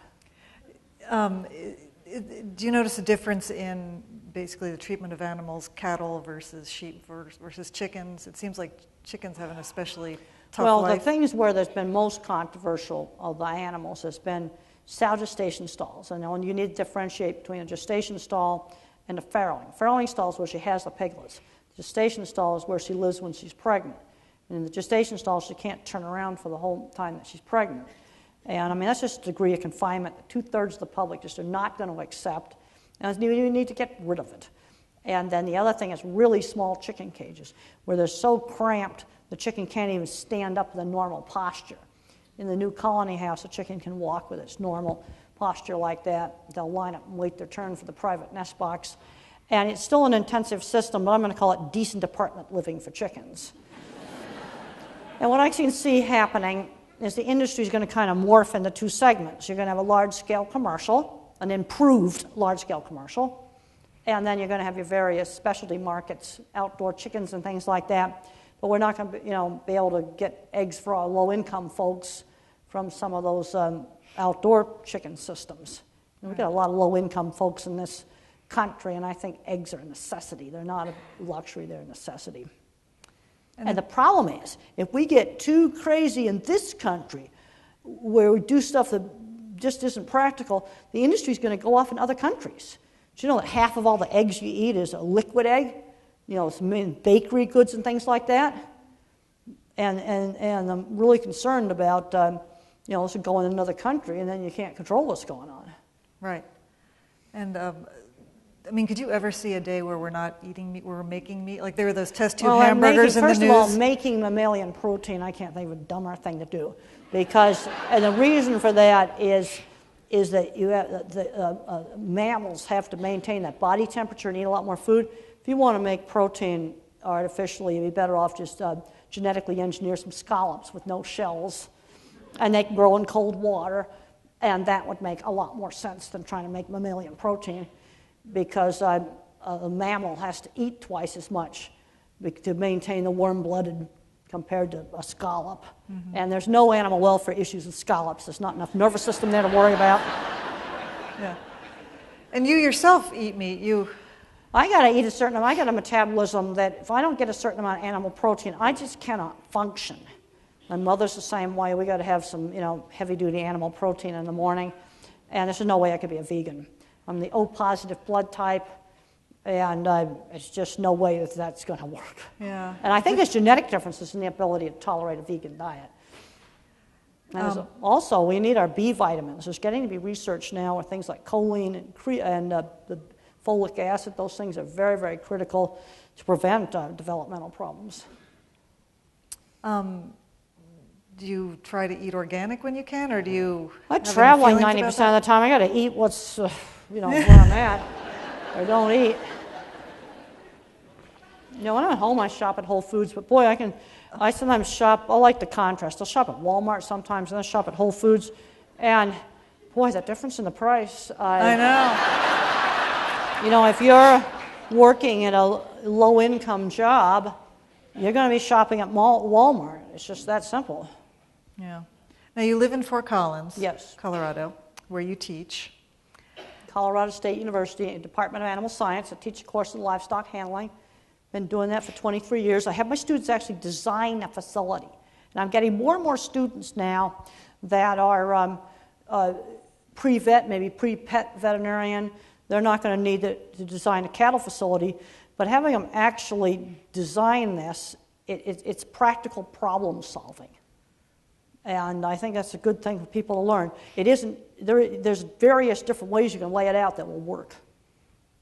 C: Do you notice a difference in basically the treatment of animals, cattle versus sheep versus chickens? It seems like chickens have an especially tough life.
D: Well, the things where there's been most controversial of the animals has been sow gestation stalls. And you need to differentiate between a gestation stall and a farrowing. Farrowing stall is where she has the piglets. The gestation stall is where she lives when she's pregnant. And in the gestation stall, she can't turn around for the whole time that she's pregnant. And that's just a degree of confinement that 2/3 of the public just are not going to accept. And you need to get rid of it. And then the other thing is really small chicken cages, where they're so cramped the chicken can't even stand up in a normal posture. In the new colony house, a chicken can walk with its normal posture like that. They'll line up and wait their turn for the private nest box. And it's still an intensive system, but I'm going to call it decent apartment living for chickens. And what I can see happening is the industry is going to kind of morph into two segments. You're going to have a large-scale commercial, an improved large-scale commercial, and then you're going to have your various specialty markets, outdoor chickens and things like that. But we're not going to be able to get eggs for our low-income folks from some of those outdoor chicken systems. We've got a lot of low-income folks in this country, and I think eggs are a necessity. They're not a luxury, they're a necessity. And the problem is, if we get too crazy in this country, where we do stuff that just isn't practical, the industry's going to go off in other countries. Do you know that half of all the eggs you eat is a liquid egg? It's in bakery goods and things like that. And I'm really concerned about, this would go in another country and then you can't control what's going on.
C: Right. And could you ever see a day where we're not eating meat, we're making meat? Like there are those test tube hamburgers in the news.
D: First of all, making mammalian protein, I can't think of a dumber thing to do. And the reason for that is that you have, mammals have to maintain that body temperature and eat a lot more food. If you want to make protein artificially, you'd be better off just genetically engineer some scallops with no shells, and they can grow in cold water, and that would make a lot more sense than trying to make mammalian protein, because a mammal has to eat twice as much to maintain the warm-blooded compared to a scallop. Mm-hmm. And there's no animal welfare issues with scallops. There's not enough nervous system there to worry about.
C: Yeah. And you yourself eat meat.
D: I got to eat a certain amount. I got a metabolism that if I don't get a certain amount of animal protein, I just cannot function. My mother's the same way. We got to have some, heavy-duty animal protein in the morning. And there's no way I could be a vegan. I'm the O-positive blood type. And it's just no way that that's going to work.
C: Yeah.
D: And I think there's genetic differences in the ability to tolerate a vegan diet. And also, we need our B vitamins. There's getting to be research now with things like choline and the folic acid. Those things are very, very critical to prevent developmental problems.
C: Do you try to eat organic when you can, or do you?
D: I travel 90% of the time. I got to eat what's, where I'm at. I don't eat. When I'm at home, I shop at Whole Foods, but boy, I sometimes shop, I like the contrast. I'll shop at Walmart sometimes, and I'll shop at Whole Foods, and boy, that difference in the price.
C: I know.
D: If you're working at a low-income job, you're going to be shopping at Walmart. It's just that simple.
C: Yeah. Now, you live in Fort Collins,
D: yes,
C: Colorado, where you teach.
D: Colorado State University, Department of Animal Science. I teach a course in livestock handling. Been doing that for 23 years. I have my students actually design a facility. And I'm getting more and more students now that are pre-vet, maybe pre-pet veterinarian. They're not going to need to design a cattle facility, but having them actually design this, it's practical problem solving. And I think that's a good thing for people to learn. It isn't, there's various different ways you can lay it out that will work.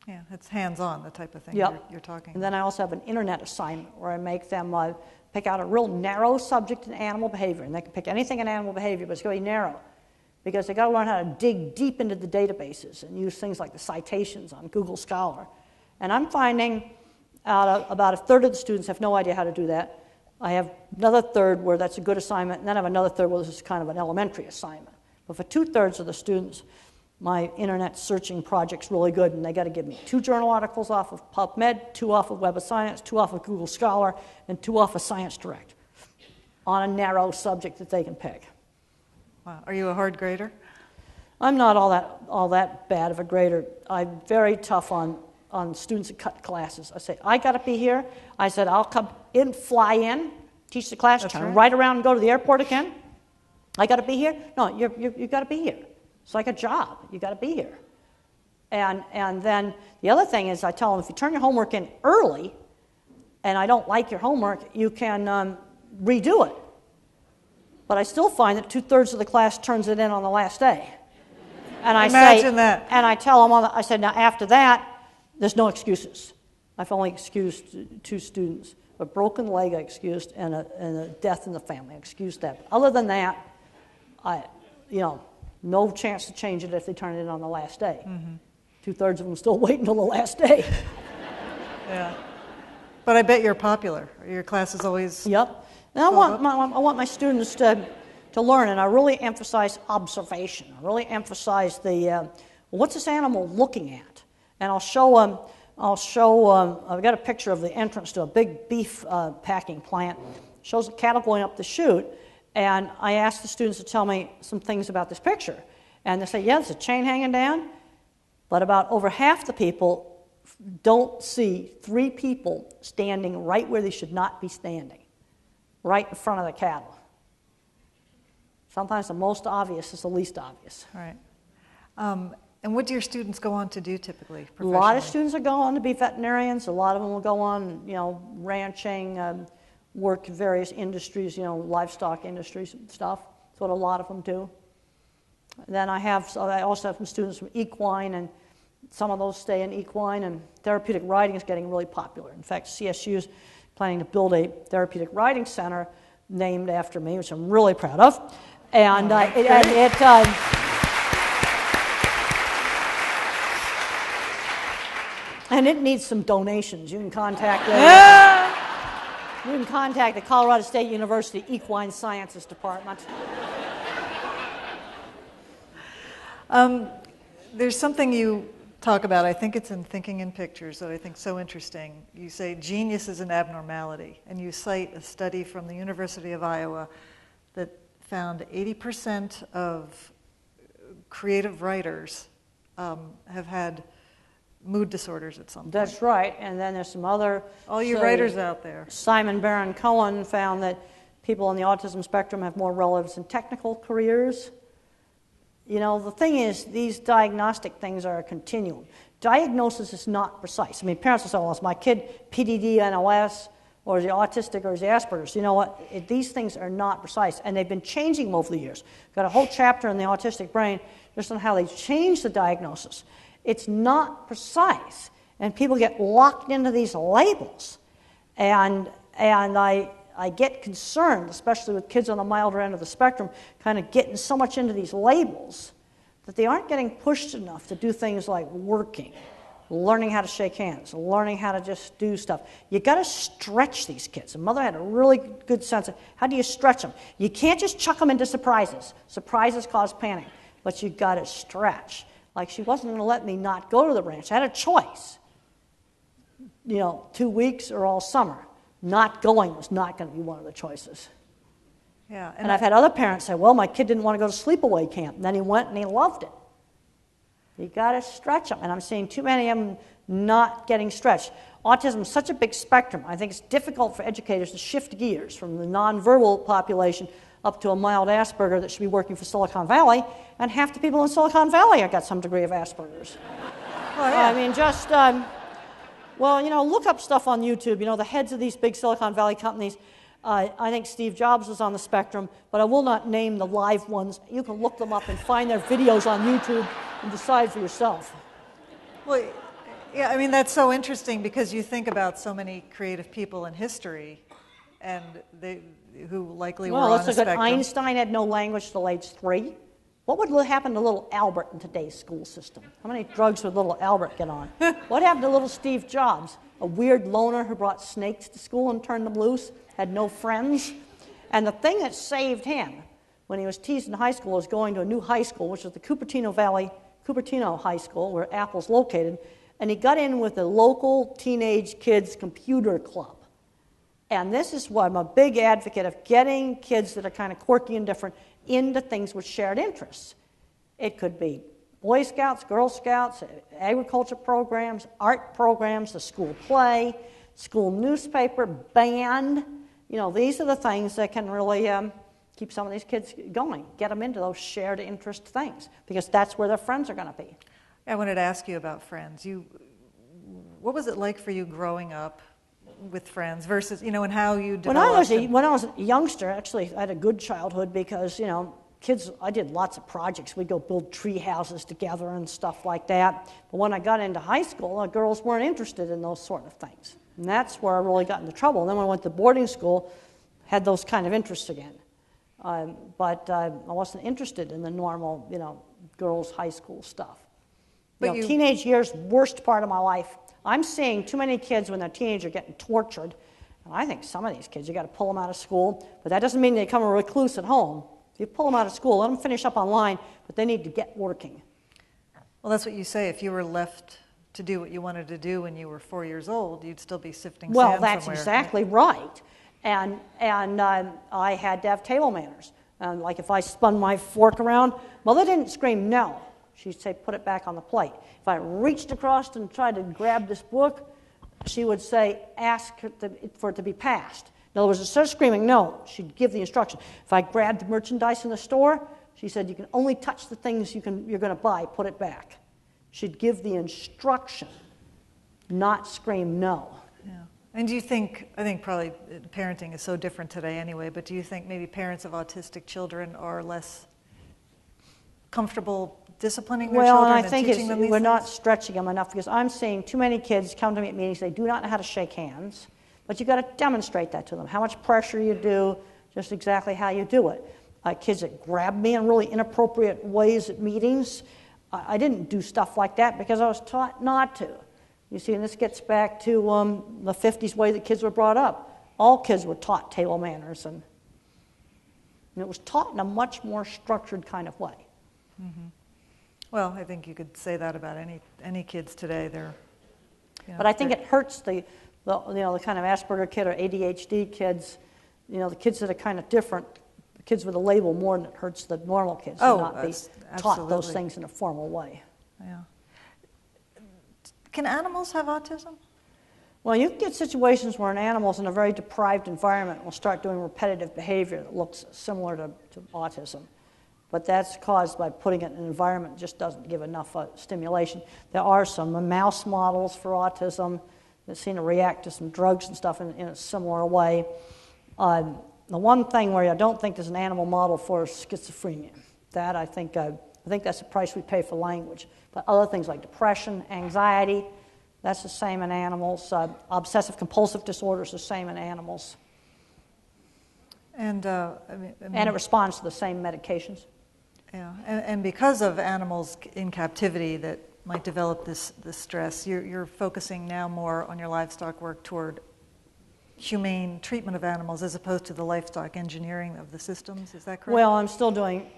C: Yeah, it's hands-on, the type of thing
D: yep.
C: you're talking about.
D: And then I also have an internet assignment where I make them pick out a real narrow subject in animal behavior. And they can pick anything in animal behavior, but it's going to be narrow. Because they've got to learn how to dig deep into the databases and use things like the citations on Google Scholar. And I'm finding about a third of the students have no idea how to do that. I have another third where that's a good assignment, and then I have another third where this is kind of an elementary assignment. But for 2/3 of the students, my internet searching project's really good, and they got to give me 2 journal articles off of PubMed, 2 off of Web of Science, 2 off of Google Scholar, and 2 off of Science Direct on a narrow subject that they can pick.
C: Wow. Are you a hard grader?
D: I'm not all that bad of a grader. I'm very tough on students that cut classes. I say, I got to be here. I said, I'll come in, fly in, teach the class,
C: That's
D: turn
C: right
D: around and go to the airport again. I got to be here? No, you got to be here. It's like a job. You got to be here. And then the other thing is I tell them, if you turn your homework in early and I don't like your homework, you can redo it. But I still find that 2/3 of the class turns it in on the last day. And I
C: Imagine that.
D: And I tell them, I said, now after that, there's no excuses. I've only excused 2 students. A broken leg I excused, and a death in the family I excused that. But other than that, no chance to change it if they turn it in on the last day. Mm-hmm. 2/3 of them still wait until the last day.
C: Yeah. But I bet you're popular. Your class is always...
D: Yep. And I want my students to learn, and I really emphasize observation. I really emphasize what's this animal looking at? And I'll show them, I've got a picture of the entrance to a big beef packing plant. Shows the cattle going up the chute, and I ask the students to tell me some things about this picture. And they say, yeah, there's a chain hanging down, but about over half the people don't see 3 people standing right where they should not be standing, right in front of the cattle. Sometimes the most obvious is the least obvious.
C: Right. And what do your students go on to do typically, professionally?
D: A lot of students are going on to be veterinarians. A lot of them will go on, ranching, work in various industries, livestock industries and stuff. That's what a lot of them do. Then I also have some students from equine, and some of those stay in equine, and therapeutic riding is getting really popular. In fact, CSU is planning to build a therapeutic riding center named after me, which I'm really proud of. And it needs some donations. You can contact the Colorado State University Equine Sciences Department.
C: There's something you talk about, I think it's in Thinking in Pictures, that I think is so interesting. You say genius is an abnormality, and you cite a study from the University of Iowa that found 80% of creative writers have had mood disorders at some point.
D: That's right, and then there's some other...
C: All you writers out there.
D: Simon Baron-Cohen found that people on the autism spectrum have more relatives in technical careers. The thing is, these diagnostic things are a continuum. Diagnosis is not precise. I mean, parents will say, well, is my kid PDD, NOS, or is he autistic, or is he Asperger's? You know what? These things are not precise, and they've been changing them over the years. Got a whole chapter in the autistic brain just on how they change the diagnosis. It's not precise, and people get locked into these labels. And I get concerned, especially with kids on the milder end of the spectrum, kind of getting so much into these labels that they aren't getting pushed enough to do things like working, learning how to shake hands, learning how to just do stuff. You got to stretch these kids. And Mother had a really good sense of how do you stretch them. You can't just chuck them into surprises. Surprises cause panic, but you got to stretch. Like she wasn't going to let me not go to the ranch. I had a choice, 2 weeks or all summer. Not going was not going to be one of the choices.
C: Yeah,
D: and I've had other parents say, well, my kid didn't want to go to sleepaway camp. And then he went and he loved it. You got to stretch them. And I'm seeing too many of them not getting stretched. Autism is such a big spectrum. I think it's difficult for educators to shift gears from the nonverbal population up to a mild Asperger that should be working for Silicon Valley. And half the people in Silicon Valley have got some degree of Asperger's.
C: Oh, yeah.
D: I mean, just... look up stuff on YouTube. The heads of these big Silicon Valley companies, I think Steve Jobs was on the spectrum, but I will not name the live ones. You can look them up and find their videos on YouTube and decide for yourself.
C: Well, yeah, I mean, that's so interesting because you think about so many creative people in history and who likely were on the spectrum.
D: Einstein had no language till age 3. What would happen to little Albert in today's school system? How many drugs would little Albert get on? What happened to little Steve Jobs? A weird loner who brought snakes to school and turned them loose, had no friends. And the thing that saved him when he was teased in high school was going to a new high school, which was the Cupertino High School, where Apple's located. And he got in with the local teenage kids computer club. And this is why I'm a big advocate of getting kids that are kind of quirky and different into things with shared interests. It could be Boy Scouts, Girl Scouts, agriculture programs, art programs, the school play, school newspaper, band. These are the things that can really keep some of these kids going, get them into those shared interest things, because that's where their friends are going to be.
C: I wanted to ask you about friends. What was it like for you growing up with friends versus, and how you developed?
D: When I was a youngster, actually, I had a good childhood because, kids, I did lots of projects. We'd go build tree houses together and stuff like that. But when I got into high school, girls weren't interested in those sort of things. And that's where I really got into trouble. And then when I went to boarding school, had those kind of interests again. But I wasn't interested in the normal, girls' high school stuff. Teenage years, worst part of my life. I'm seeing too many kids when they're teenagers getting tortured. And I think some of these kids, you got to pull them out of school. But that doesn't mean they become a recluse at home. If you pull them out of school, let them finish up online, but they need to get working.
C: Well, that's what you say. If you were left to do what you wanted to do when you were 4 years old, you'd still be sifting sand somewhere.
D: Well, that's exactly right. And I had to have table manners. Like if I spun my fork around, Mother didn't scream no. She'd say, put it back on the plate. If I reached across and tried to grab this book, she would say, ask for it to be passed. In other words, instead of screaming no, she'd give the instruction. If I grabbed the merchandise in the store, she said, you can only touch the things you're going to buy, put it back. She'd give the instruction, not scream no.
C: Yeah. And do you think, I think probably parenting is so different today anyway, but do you think maybe parents of autistic children are less comfortable disciplining their children and teaching them these things?
D: We're not stretching them enough, because I'm seeing too many kids come to me at meetings, they do not know how to shake hands, but you've got to demonstrate that to them, how much pressure you do, just exactly how you do it. Kids that grab me in really inappropriate ways at meetings, I didn't do stuff like that because I was taught not to. You see, and this gets back to the 50s way that kids were brought up. All kids were taught table manners, and it was taught in a much more structured kind of way.
C: Mm-hmm. Well, I think you could say that about any kids today. They're,
D: but I think it hurts the kind of Asperger kid or ADHD kids, the kids that are kind of different, the kids with a label, more than it hurts the normal kids to not be taught those things in a formal way.
C: Yeah. Can animals have autism?
D: Well, you can get situations where an animal's in a very deprived environment will start doing repetitive behavior that looks similar to autism. But that's caused by putting it in an environment that just doesn't give enough stimulation. There are some mouse models for autism that seem to react to some drugs and stuff in a similar way. The one thing where I don't think there's an animal model for is schizophrenia. That I think that's the price we pay for language. But other things like depression, anxiety, that's the same in animals. Obsessive-compulsive disorder is the same in animals.
C: And
D: and it responds to the same medications.
C: Yeah, and because of animals in captivity that might develop this stress, you're focusing now more on your livestock work toward humane treatment of animals as opposed to the livestock engineering of the systems. Is that correct?
D: Well, I'm still doing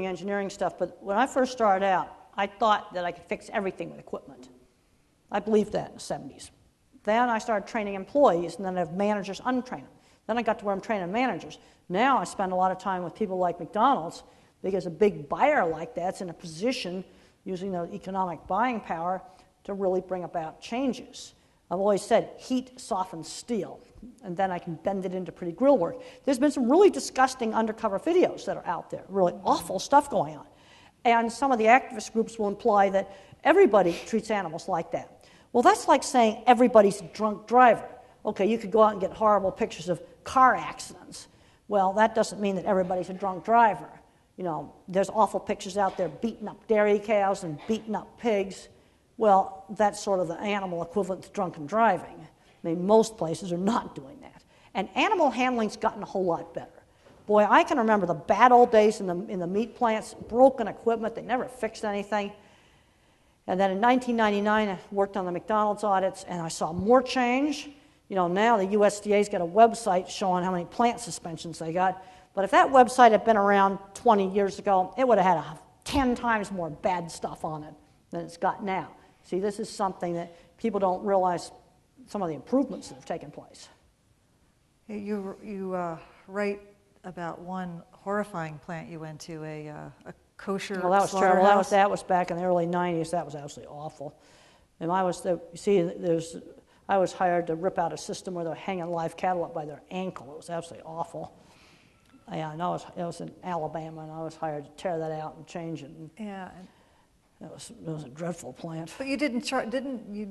D: engineering stuff, but when I first started out, I thought that I could fix everything with equipment. I believed that in the 70s. Then I started training employees, and then I have managers untrain them. Then I got to where I'm training managers. Now I spend a lot of time with people like McDonald's, because a big buyer like that's in a position, using their economic buying power, to really bring about changes. I've always said, heat softens steel, and then I can bend it into pretty grill work. There's been some really disgusting undercover videos that are out there, really awful stuff going on. And some of the activist groups will imply that everybody treats animals like that. Well, that's like saying everybody's a drunk driver. Okay, you could go out and get horrible pictures of car accidents. Well, that doesn't mean that everybody's a drunk driver. There's awful pictures out there beating up dairy cows and beating up pigs. Well, that's sort of the animal equivalent to drunken driving. I mean, most places are not doing that. And animal handling's gotten a whole lot better. Boy, I can remember the bad old days in the meat plants, broken equipment, they never fixed anything. And then in 1999, I worked on the McDonald's audits, and I saw more change. Now the USDA's got a website showing how many plant suspensions they got. But if that website had been around 20 years ago, it would have had 10 times more bad stuff on it than it's got now. See, this is something that people don't realize, some of the improvements that have taken place.
C: You write about one horrifying plant you went to, a kosher
D: Well, that was terrible.
C: slaughterhouse.
D: That was back in the early 90s. That was absolutely awful. And I was hired to rip out a system where they were hanging live cattle up by their ankle. It was absolutely awful. Yeah, and it was in Alabama, and I was hired to tear that out and change it. And
C: yeah.
D: it was a dreadful plant.
C: But you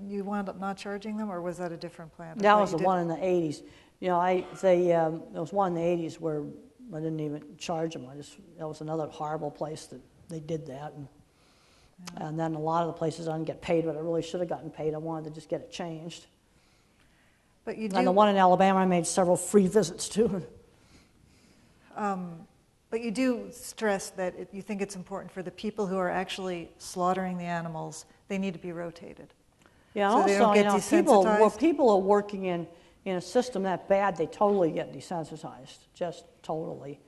C: you wound up not charging them, or was that a different plant?
D: That was the one in the 80s. There was one in the 80s where I didn't even charge them. That was another horrible place that they did that. And then a lot of the places I didn't get paid, but I really should have gotten paid. I wanted to just get it changed.
C: But you do.
D: And the one in Alabama, I made several free visits to.
C: But you do stress that you think it's important for the people who are actually slaughtering the animals, they need to be rotated.
D: Yeah,
C: so
D: and
C: they don't get desensitized.
D: people are working in a system that bad, they totally get desensitized, just totally.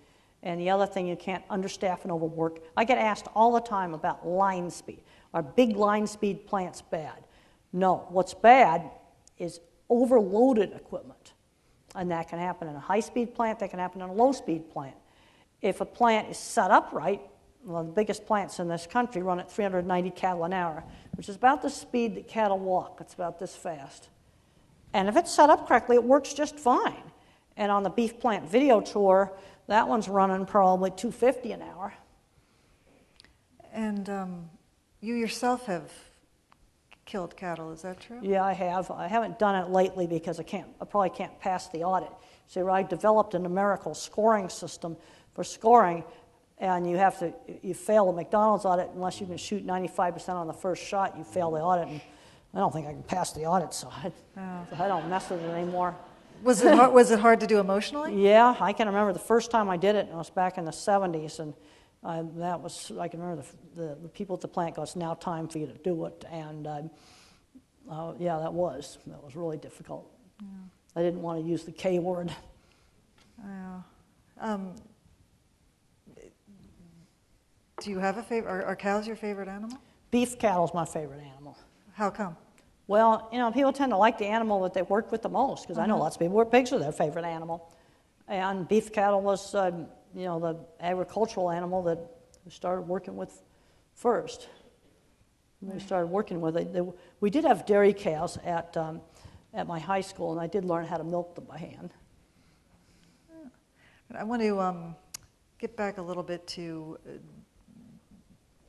D: And the other thing, you can't understaff and overwork. I get asked all the time about line speed. Are big line speed plants bad? No, what's bad is overloaded equipment. And that can happen in a high-speed plant, that can happen in a low-speed plant. If a plant is set up right, well, the biggest plants in this country run at 390 cattle an hour, which is about the speed that cattle walk. It's about this fast. And if it's set up correctly, it works just fine. And on the beef plant video tour, that one's running probably 250 an hour.
C: And you yourself have killed cattle. Is that true?
D: Yeah, I have. I haven't done it lately because I probably can't pass the audit. So I developed a numerical scoring system for scoring, and you fail a McDonald's audit unless you can shoot 95% on the first shot. You fail the audit, and I don't think I can pass the audit, so I don't mess with it anymore.
C: Was it hard to do emotionally?
D: Yeah, I can remember the first time I did it, and it was back in the 70s, and I can remember the people at the plant go, "It's now time for you to do it," and yeah, that was really difficult. Yeah. I didn't want to use the K word.
C: Yeah. Do you have a favorite? Are cows your favorite animal?
D: Beef cattle's my favorite animal.
C: How come?
D: Well, people tend to like the animal that they work with the most, because I know lots of people where pigs are their favorite animal. And beef cattle was, the agricultural animal that we started working with first. We started working with it. We did have dairy cows at my high school, and I did learn how to milk them by hand.
C: I want to get back a little bit to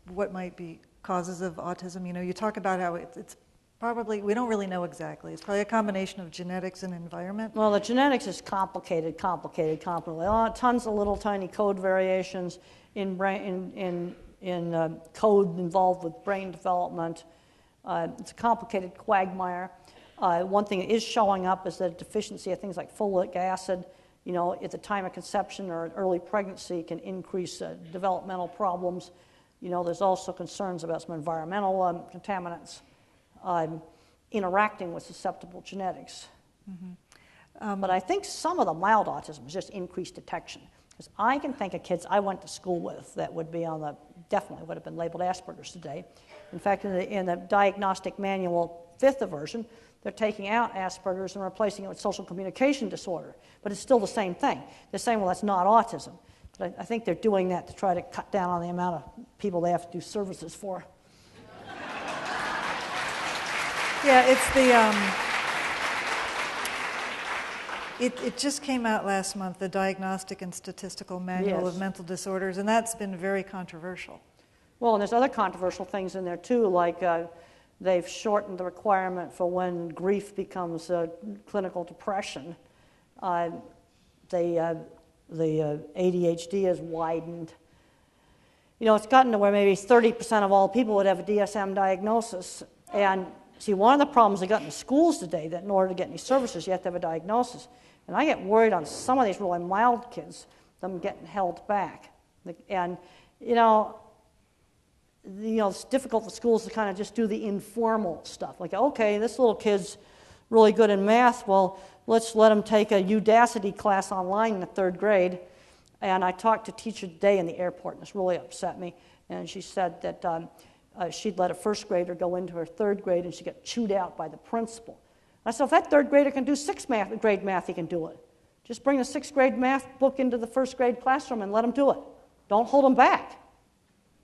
C: what might be causes of autism. You talk about how it's probably, we don't really know exactly. It's probably a combination of genetics and environment.
D: Well, the genetics is complicated. Tons of little tiny code variations in code involved with brain development. It's a complicated quagmire. One thing that is showing up is that a deficiency of things like folic acid, at the time of conception or an early pregnancy can increase developmental problems. There's also concerns about some environmental contaminants interacting with susceptible genetics. Mm-hmm. But I think some of the mild autism is just increased detection. Because I can think of kids I went to school with that would be definitely would have been labeled Asperger's today. In fact, in the diagnostic manual, 5th version, they're taking out Asperger's and replacing it with social communication disorder. But it's still the same thing. They're saying, well, that's not autism. But I think they're doing that to try to cut down on the amount of people they have to do services for.
C: Yeah, it's it just came out last month, the Diagnostic and Statistical Manual of Mental Disorders, and that's been very controversial.
D: Well, and there's other controversial things in there too, like they've shortened the requirement for when grief becomes clinical depression. The ADHD is widened. It's gotten to where maybe 30% of all people would have a DSM diagnosis. And see, one of the problems they got in the schools today, that in order to get any services, you have to have a diagnosis. And I get worried on some of these really mild kids, them getting held back. And, it's difficult for schools to kind of just do the informal stuff. Like, okay, this little kid's really good in math. Well, let's let him take a Udacity class online in the 3rd grade. And I talked to a teacher today in the airport, and this really upset me. And she said that she'd let a 1st grader go into her 3rd grade, and she got chewed out by the principal. I said, if that 3rd grader can do 6th grade math, he can do it. Just bring the 6th grade math book into the 1st grade classroom and let him do it. Don't hold him back.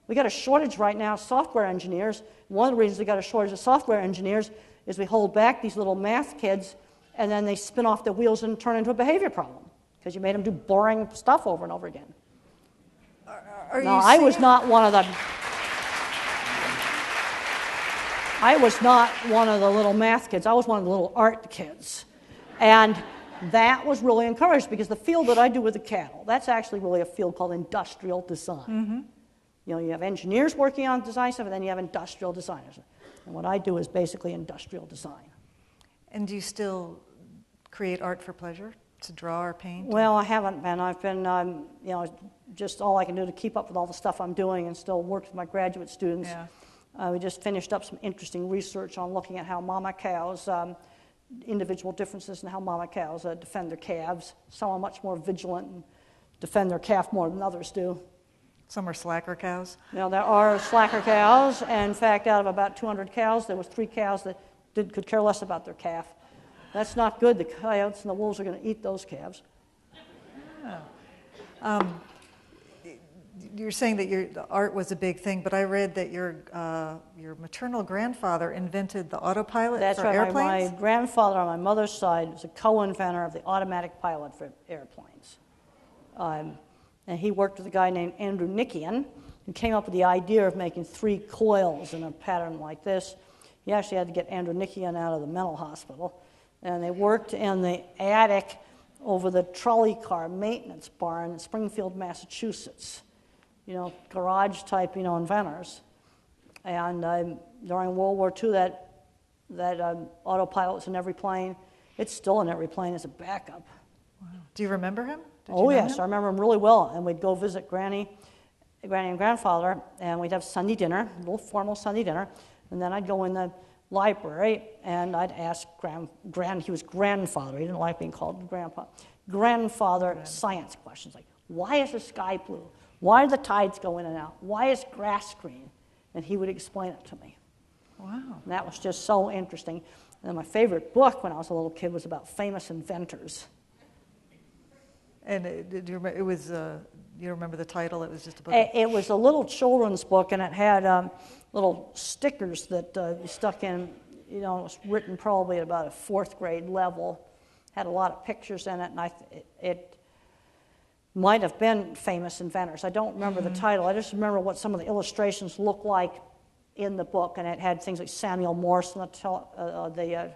D: We got a shortage right now of software engineers. One of the reasons we got a shortage of software engineers is we hold back these little math kids, and then they spin off their wheels and turn into a behavior problem because you made them do boring stuff over and over again. I was not one of the little math kids. I was one of the little art kids. And that was really encouraged because the field that I do with the cattle, that's actually really a field called industrial design. Mm-hmm. You have engineers working on design stuff, and then you have industrial designers. And what I do is basically industrial design.
C: And do you still create art for pleasure, to draw or paint?
D: Well, I haven't been. I've been, just all I can do to keep up with all the stuff I'm doing and still work with my graduate students. Yeah. We just finished up some interesting research on looking at how mama cows, individual differences in how mama cows defend their calves. Some are much more vigilant and defend their calf more than others do.
C: Some are slacker cows?
D: Now, there are slacker cows, and in fact, out of about 200 cows, there was 3 cows that could care less about their calf. That's not good. The coyotes and the wolves are going to eat those calves.
C: Oh. You're saying that the art was a big thing, but I read that your maternal grandfather invented the autopilot for airplanes?
D: That's right. My grandfather on my mother's side was a co-inventor of the automatic pilot for airplanes. And he worked with a guy named Andrew Nickian, who came up with the idea of making 3 coils in a pattern like this. He actually had to get Andronikian out of the mental hospital. And they worked in the attic over the trolley car maintenance barn in Springfield, Massachusetts. Garage type, inventors. And during World War II, that autopilot's in every plane. It's still in every plane as a backup.
C: Wow. Do you remember him?
D: Yes, I remember him really well. And we'd go visit Granny and Grandfather, and we'd have Sunday dinner, a little formal Sunday dinner. And then I'd go in the library, and I'd ask he was grandfather. He didn't like being called grandpa. Grandfather science questions like, why is the sky blue? Why do the tides go in and out? Why is grass green? And he would explain it to me.
C: Wow.
D: And that was just so interesting. And then my favorite book when I was a little kid was about famous inventors.
C: And you remember the title? It was just a book?
D: It was a little children's book, and it had little stickers that you stuck in. It was written probably at about a 4th grade level. Had a lot of pictures in it, and it might have been famous inventors. I don't remember the title. I just remember what some of the illustrations looked like in the book, and it had things like Samuel Morse and the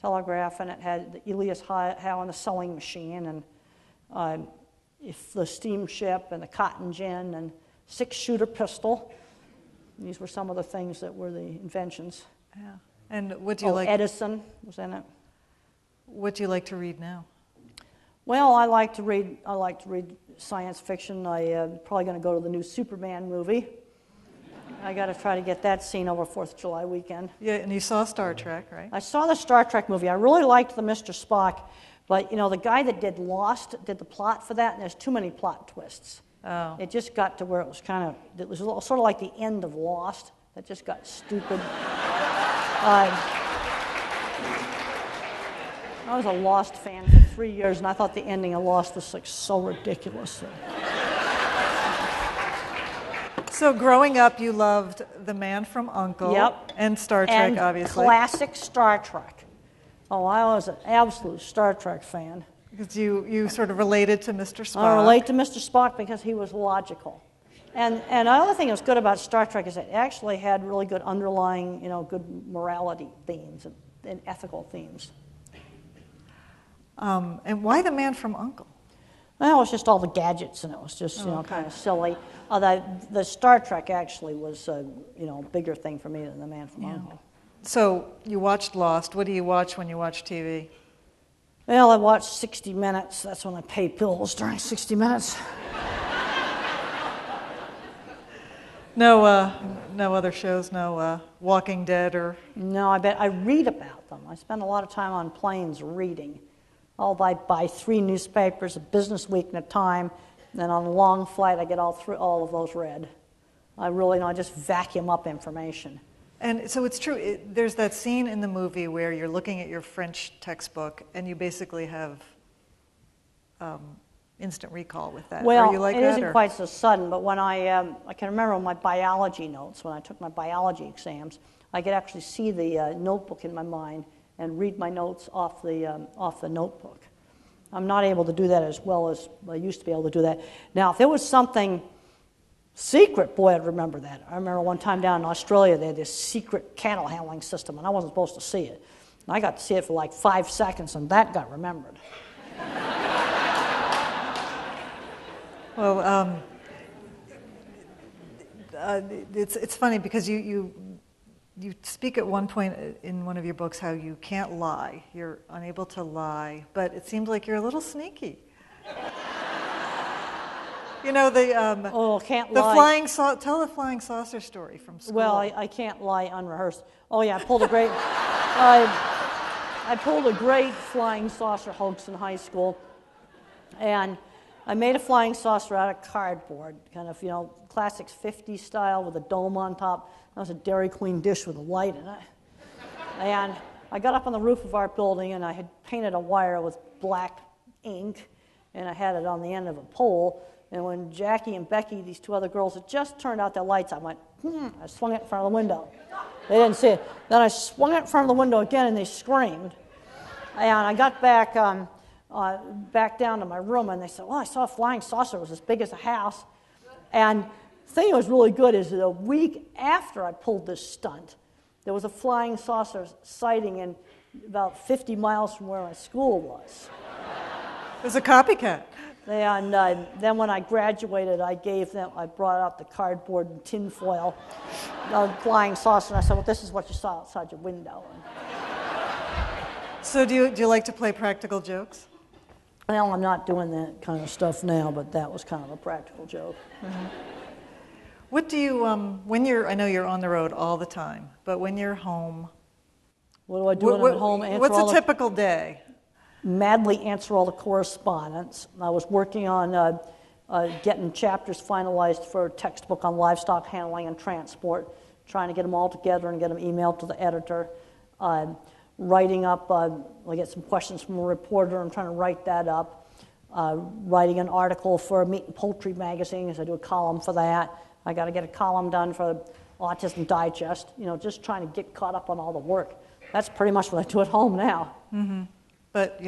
D: telegraph, and it had Elias Howe and the sewing machine, and the steamship and the cotton gin and 6-shooter pistol. These were some of the things that were the inventions.
C: Yeah. And what do you like?
D: Edison was in it.
C: What do you like to read now?
D: Well, I like to read science fiction. I'm probably going to go to the new Superman movie. I got to try to get that seen over 4th of July weekend.
C: Yeah, and you saw Star Trek, right?
D: I saw the Star Trek movie. I really liked the Mr. Spock, but the guy that did Lost did the plot for that, and there's too many plot twists.
C: Oh.
D: It just got to where it was sort of like the end of Lost. That just got stupid. I was a Lost fan for 3 years, and I thought the ending of Lost was so ridiculous.
C: So growing up, you loved The Man from U.N.C.L.E.
D: Yep.
C: And Star Trek,
D: and
C: obviously.
D: Classic Star Trek. Oh, I was an absolute Star Trek fan.
C: Because you sort of related to Mr. Spock.
D: I relate to Mr. Spock because he was logical. And another thing that's good about Star Trek is it actually had really good underlying, good morality themes and ethical themes.
C: And why The Man from U.N.C.L.E.?
D: Well, it was just all the gadgets, and it was just, kind of silly. The Star Trek actually was, a bigger thing for me than The Man from U.N.C.L.E.
C: So you watched Lost. What do you watch when you watch TV?
D: Well, I watched 60 Minutes. That's when I pay bills during 60 Minutes.
C: No other shows, no Walking Dead or...
D: No, I read about them. I spend a lot of time on planes reading. I'll buy 3 newspapers, a Business Week and a Time, and then on a long flight I get all of those read. I just vacuum up information.
C: And so it's true, there's that scene in the movie where you're looking at your French textbook and you basically have instant recall with that.
D: Well,
C: Are you like
D: it
C: that,
D: isn't
C: or?
D: quite so sudden, but when I can remember my biology notes, when I took my biology exams, I could actually see the notebook in my mind and read my notes off the notebook. I'm not able to do that as well as I used to be able to do that. Now, if there was something secret, boy, I'd remember that. I remember one time down in Australia, they had this secret cattle handling system, and I wasn't supposed to see it. And I got to see it for like 5 seconds, and that got remembered.
C: Well, it's funny because you speak at one point in one of your books how you can't lie. You're unable to lie, but it seems like you're a little sneaky.
D: Can't lie.
C: Tell the flying saucer story from school.
D: Well, I can't lie unrehearsed. Oh yeah, I pulled a great I pulled a great flying saucer hoax in high school, and I made a flying saucer out of cardboard, kind of classics 50s style with a dome on top. That was a Dairy Queen dish with a light in it. And I got up on the roof of our building, and I had painted a wire with black ink, and I had it on the end of a pole. And when Jackie and Becky, these 2 other girls, had just turned out their lights, I went, I swung it in front of the window. They didn't see it. Then I swung it in front of the window again, and they screamed. And I got back down to my room, and they said, well, I saw a flying saucer. It was as big as a house. And the thing that was really good is that a week after I pulled this stunt, There was a flying saucer sighting in about 50 miles from where my school was.
C: It was a copycat.
D: And then when I graduated, I brought out the cardboard and tinfoil flying saucer, and I said, well, this is what you saw outside your window.
C: So do you like to play practical jokes?
D: Well, I'm not doing that kind of stuff now, but that was kind of a practical joke.
C: Mm-hmm. What do you, I know you're on the road all the time, but when you're home,
D: what do I do when I'm at home?
C: What's a typical day?
D: Madly answer all the correspondence. I was working on getting chapters finalized for a textbook on livestock handling and transport, trying to get them all together and get them emailed to the editor. Writing up, I get some questions from a reporter, I'm trying to write that up. Writing an article for Meat and Poultry magazine, as I do a column for that. I got to get a column done for Autism Digest, just trying to get caught up on all the work. That's pretty much what I do at home now.
C: Mm-hmm. But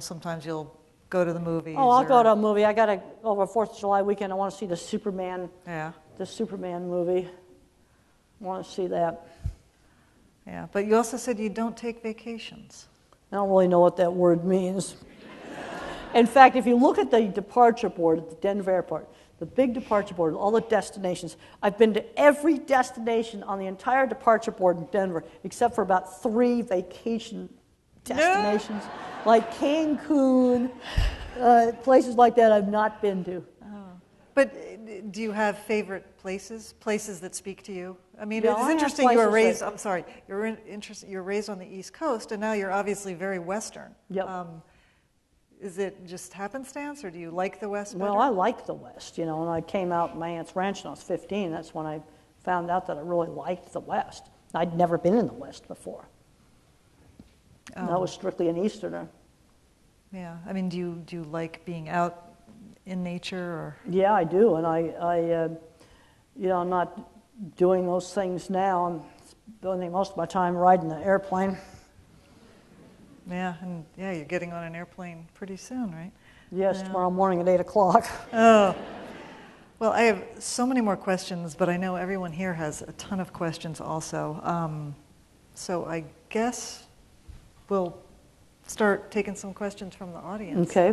C: sometimes you'll go to the movies.
D: Oh, I'll go to a movie. I got to, over 4th of July weekend, I want to see the Superman movie. I want to see that.
C: Yeah, but you also said you don't take vacations.
D: I don't really know what that word means. In fact, if you look at the departure board at the Denver airport, the big departure board, all the destinations, I've been to every destination on the entire departure board in Denver, except for about 3 vacation destinations, like Cancun, places like that I've not been to.
C: Oh. But do you have favorite places that speak to you? I mean,
D: Yeah,
C: it's interesting you were raised, you're raised on the East Coast, and now you're obviously very Western.
D: Yep.
C: Is it just happenstance, or do you like the West better?
D: Well, I like the West, and I came out my aunt's ranch when I was 15. That's when I found out that I really liked the West. I'd never been in the West before. I was strictly an Easterner.
C: Yeah, I mean, do you like being out in nature, or?
D: Yeah, I do, and I'm not doing those things now. I'm spending most of my time riding the airplane.
C: Yeah, and you're getting on an airplane pretty soon, right?
D: Yes, tomorrow morning at 8 o'clock.
C: Oh. Well, I have so many more questions, but I know everyone here has a ton of questions also. So I guess we'll start taking some questions from the audience.
D: Okay.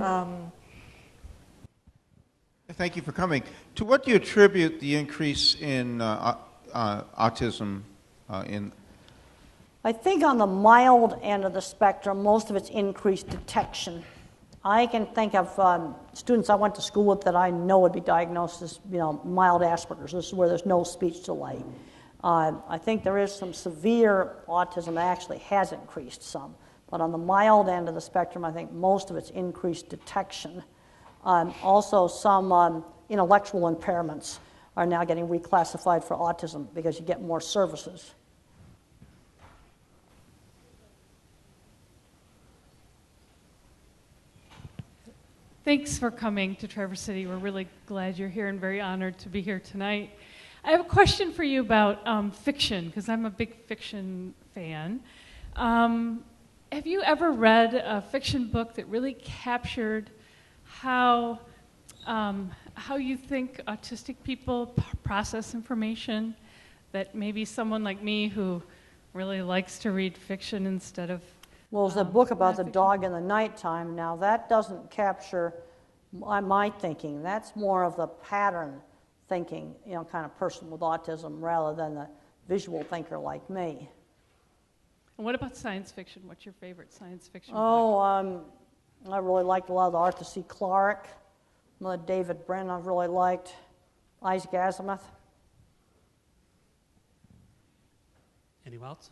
E: Thank you for coming. To what do you attribute the increase in autism in?
D: I think on the mild end of the spectrum, most of it's increased detection. I can think of students I went to school with that I know would be diagnosed as, mild Asperger's. This is where there's no speech delay. I think there is some severe autism that actually has increased some. But on the mild end of the spectrum, I think most of it's increased detection. Also, some intellectual impairments are now getting reclassified for autism because you get more services.
F: Thanks for coming to Traverse City. We're really glad you're here and very honored to be here tonight. I have a question for you about fiction, because I'm a big fiction fan. Have you ever read a fiction book that really captured how you think autistic people process information, that maybe someone like me who really likes to read fiction instead of
D: Well, there's a book about the dog in the nighttime. Now, that doesn't capture my thinking. That's more of the pattern thinking, kind of person with autism rather than the visual thinker like me.
F: And what about science fiction? What's your favorite science fiction book?
D: I really liked a lot of the Arthur C. Clarke, some of the David Brin I've really liked, Isaac Asimov.
G: Anyone else?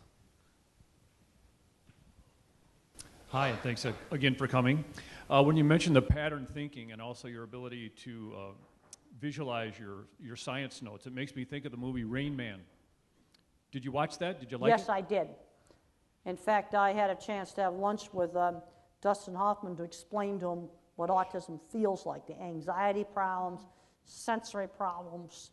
G: Hi, and thanks again for coming. When you mentioned the pattern thinking and also your ability to visualize your science notes, it makes me think of the movie Rain Man. Did you watch that? Did you like it?
D: Yes, I did. In fact, I had a chance to have lunch with Dustin Hoffman to explain to him what autism feels like, the anxiety problems, sensory problems.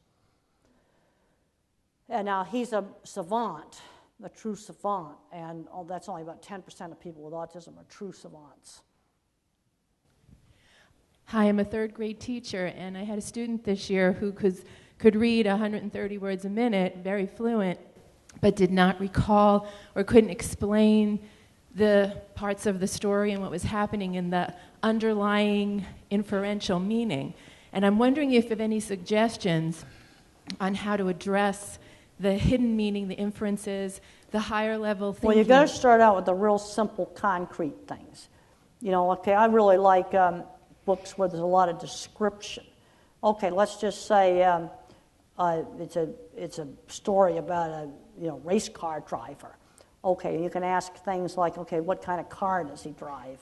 D: And now he's a savant, a true savant, and that's only about 10% of people with autism are true savants.
H: Hi, I'm a third grade teacher, and I had a student this year who could read 130 words a minute, very fluent, but did not recall or couldn't explain the parts of the story and what was happening in the underlying inferential meaning. And I'm wondering if you have any suggestions on how to address the hidden meaning, the inferences, the higher level thinking.
D: Well, you've got to start out with the real simple, concrete things. Okay, I really like books where there's a lot of description. Okay, let's just say it's a story about a race car driver. Okay, you can ask things like, okay, what kind of car does he drive?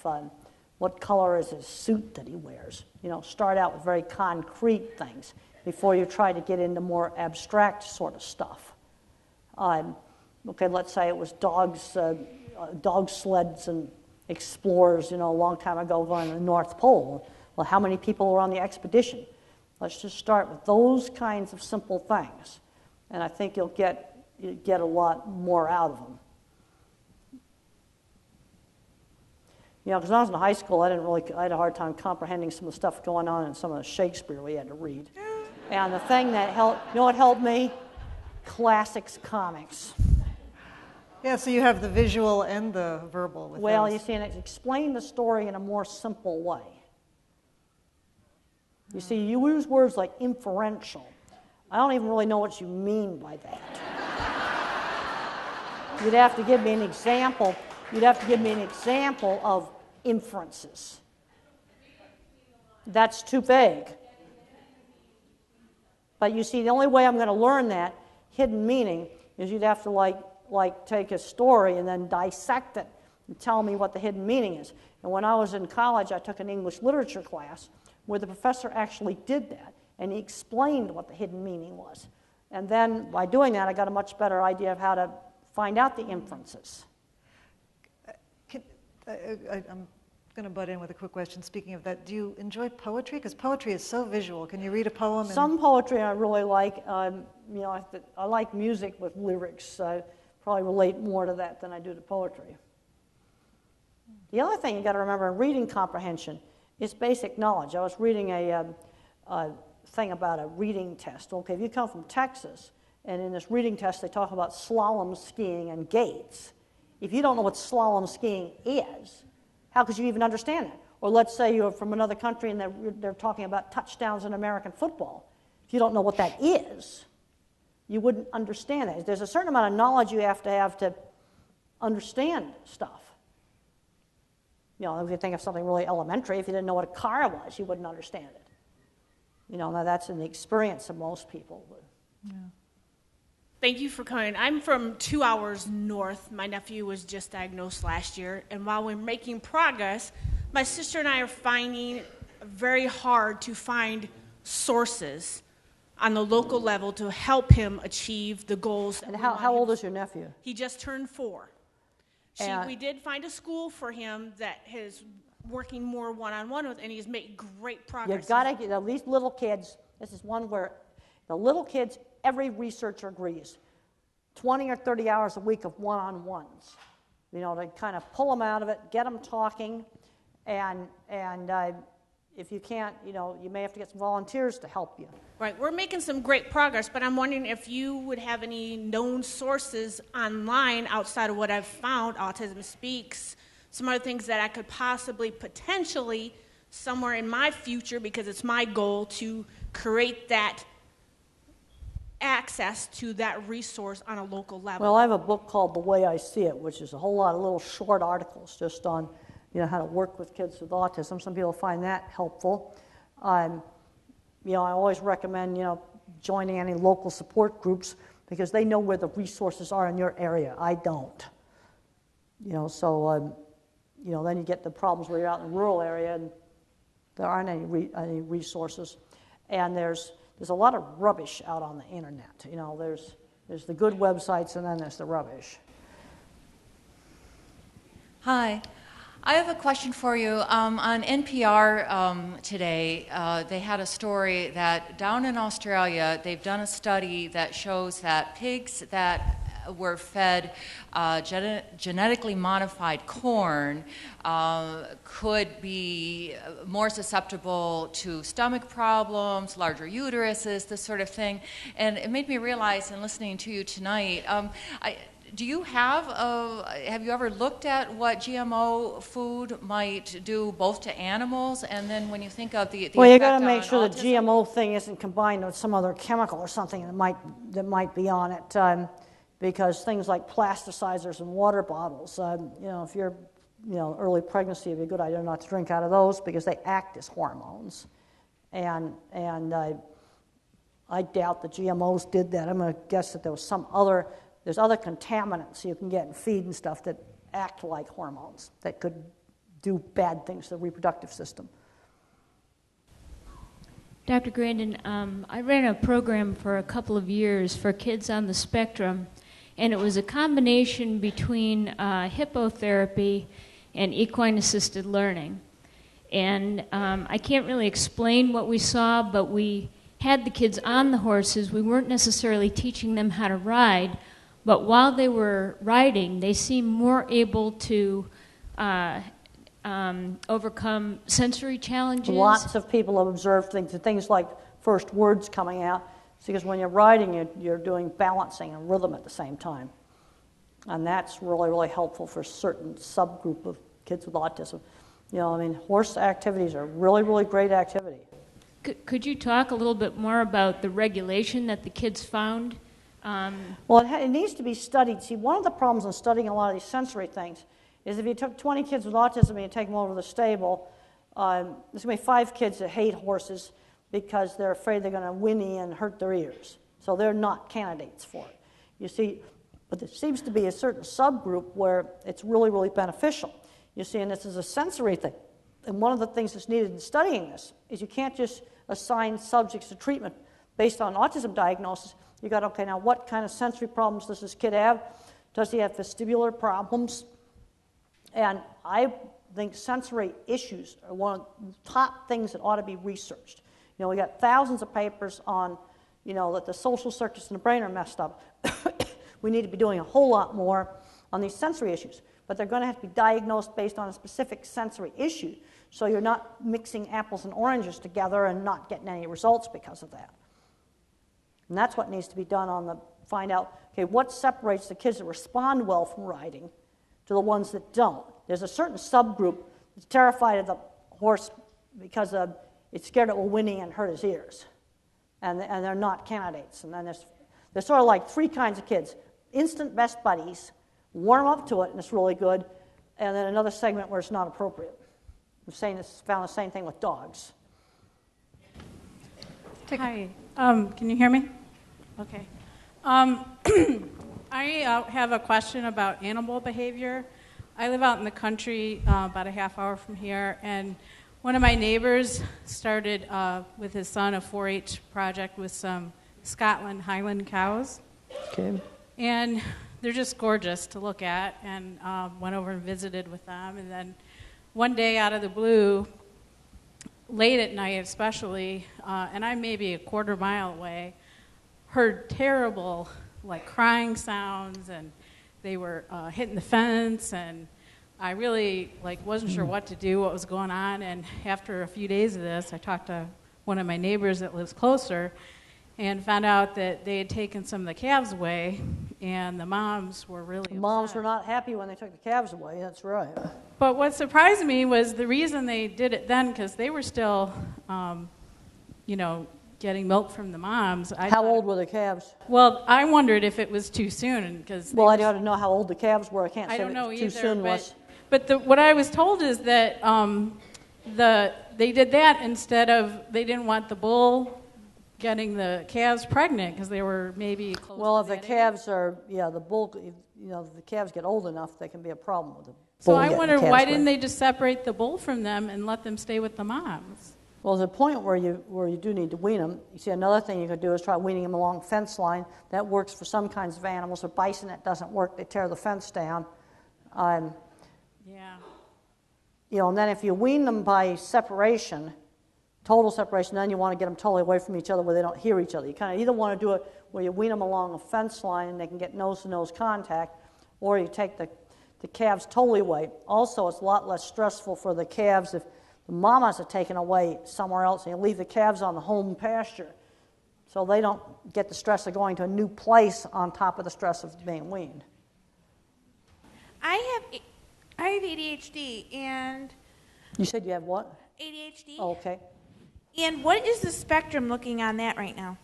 D: What color is his suit that he wears? Start out with very concrete things before you try to get into more abstract sort of stuff. Okay, let's say it was dog sleds and explorers, a long time ago going to the North Pole. Well, how many people were on the expedition? Let's just start with those kinds of simple things, and I think you'll get a lot more out of them. Because when I was in high school, I had a hard time comprehending some of the stuff going on in some of the Shakespeare we had to read. And the thing that helped, what helped me? Classics comics.
C: Yeah, so you have the visual and the verbal with
D: Well,
C: those.
D: you see, and explain the story in a more simple way. You see, you use words like inferential. I don't even really know what you mean by that. You'd have to give me an example. You'd have to give me an example of inferences. That's too vague. But you see, the only way I'm going to learn that hidden meaning is you'd have to like take a story and then dissect it and tell me what the hidden meaning is. And when I was in college, I took an English literature class where the professor actually did that, and he explained what the hidden meaning was. And then by doing that, I got a much better idea of how to find out the inferences.
C: I'm going to butt in with a quick question. Speaking of that, do you enjoy poetry? Because poetry is so visual. Can you read a poem?
D: Some poetry I really like. I like music with lyrics. I probably relate more to that than I do to poetry. The other thing you got to remember in reading comprehension is basic knowledge. I was reading a thing about a reading test. Okay, if you come from Texas, and in this reading test they talk about slalom skiing and gates. If you don't know what slalom skiing is, how could you even understand that? Or let's say you're from another country and they're talking about touchdowns in American football. If you don't know what that is, you wouldn't understand that. There's a certain amount of knowledge you have to understand stuff. If you think of something really elementary, if you didn't know what a car was, you wouldn't understand it. Now that's in the experience of most people.
C: Yeah.
I: Thank you for coming. I'm from 2 hours north. My nephew was just diagnosed last year, and while we're making progress, my sister and I are finding it very hard to find sources on the local level to help him achieve the goals.
D: And how old is your nephew?
I: He just turned 4. We did find a school for him that is working more one-on-one with, and he's made great progress.
D: You've got to get these little kids. This is one where the little kids, every researcher agrees, 20 or 30 hours a week of one-on-ones, to kind of pull them out of it, get them talking, and if you can't, you may have to get some volunteers to help you.
I: Right, we're making some great progress, but I'm wondering if you would have any known sources online outside of what I've found, Autism Speaks, some other things that I could possibly, potentially, somewhere in my future, because it's my goal to create that access to that resource on a local level.
D: Well, I have a book called The Way I See It, which is a whole lot of little short articles just on how to work with kids with autism. Some people find that helpful. I always recommend joining any local support groups because they know where the resources are in your area. I don't. So then you get the problems where you're out in a rural area and there aren't any resources, and there's a lot of rubbish out on the internet. There's the good websites and then there's the rubbish.
J: Hi. I have a question for you. On NPR today, they had a story that down in Australia, they've done a study that shows that pigs that were fed genetically modified corn could be more susceptible to stomach problems, larger uteruses, this sort of thing. And it made me realize in listening to you tonight, do you have you ever looked at what GMO food might do both to animals, and then when you think of the
D: well, you
J: effect
D: got to make
J: on
D: sure the
J: autism?
D: GMO thing isn't combined with some other chemical or something that might be on it, because things like plasticizers and water bottles, if you're early pregnancy, it'd be a good idea not to drink out of those because they act as hormones, and I doubt the GMOs did that. I'm going to guess that there's other contaminants you can get in feed and stuff that act like hormones that could do bad things to the reproductive system.
K: Dr. Grandin, I ran a program for a couple of years for kids on the spectrum, and it was a combination between hippotherapy and equine-assisted learning. And I can't really explain what we saw, but we had the kids on the horses. We weren't necessarily teaching them how to ride, but while they were riding, they seemed more able to overcome sensory challenges.
D: Lots of people have observed things like first words coming out. It's because when you're riding, you're doing balancing and rhythm at the same time. And that's really, really helpful for a certain subgroup of kids with autism. Horse activities are really, really great activity.
K: Could you talk a little bit more about the regulation that the kids found?
D: Well, it needs to be studied. See, one of the problems in studying a lot of these sensory things is if you took 20 kids with autism and you take them over to the stable, there's going to be 5 kids that hate horses because they're afraid they're going to whinny and hurt their ears. So they're not candidates for it. You see, but there seems to be a certain subgroup where it's really, really beneficial. You see, and this is a sensory thing. And one of the things that's needed in studying this is you can't just assign subjects to treatment based on autism diagnosis. You got, okay, now what kind of sensory problems does this kid have? Does he have vestibular problems? And I think sensory issues are one of the top things that ought to be researched. We got thousands of papers on, that the social circuits in the brain are messed up. We need to be doing a whole lot more on these sensory issues. But they're going to have to be diagnosed based on a specific sensory issue, so you're not mixing apples and oranges together and not getting any results because of that. And that's what needs to be done find out, okay, what separates the kids that respond well from riding to the ones that don't. There's a certain subgroup that's terrified of the horse because it's scared it will whinny and hurt his ears. And they're not candidates. And then there's sort of like 3 kinds of kids. Instant best buddies, warm up to it and it's really good, and then another segment where it's not appropriate. We've found the same thing with dogs.
L: Hi, can you hear me? Okay. I have a question about animal behavior. I live out in the country, about a half hour from here, and one of my neighbors started with his son a 4-H project with some Scotland Highland cows.
D: Okay.
L: And they're just gorgeous to look at, and went over and visited with them. And then one day out of the blue, late at night especially, and I'm maybe a quarter mile away, heard terrible crying sounds, and they were hitting the fence, and I really wasn't sure what to do, what was going on. And after a few days of this, I talked to one of my neighbors that lives closer and found out that they had taken some of the calves away, and the moms were really upset.
D: Moms were not happy when they took the calves away, that's right.
L: But what surprised me was the reason they did it then, because they were still, getting milk from the moms.
D: How old were the calves?
L: Well, I wondered if it was too soon, because
D: I don't know how old the calves were. I can't say
L: don't know
D: too
L: either,
D: soon was.
L: But what I was told is that they did that instead of, they didn't want the bull getting the calves pregnant because they were maybe close.
D: Well, if the calves are, the bull, if the calves get old enough, they can be a problem with them.
L: So I wonder, why didn't they just separate the bull from them and let them stay with the moms?
D: Well, there's a point where you do need to wean them. You see, another thing you could do is try weaning them along fence line. That works for some kinds of animals. For bison, that doesn't work. They tear the fence down.
L: Yeah.
D: And then if you wean them by separation, total separation, then you want to get them totally away from each other where they don't hear each other. You kind of either want to do it where you wean them along a fence line and they can get nose-to-nose contact, or you take the calves totally away. Also, it's a lot less stressful for the calves if the mamas are taken away somewhere else and you leave the calves on the home pasture, so they don't get the stress of going to a new place on top of the stress of being weaned.
M: I have ADHD, and...
D: You said you have what?
M: ADHD.
D: Oh, okay.
M: And what is the spectrum looking on that right now?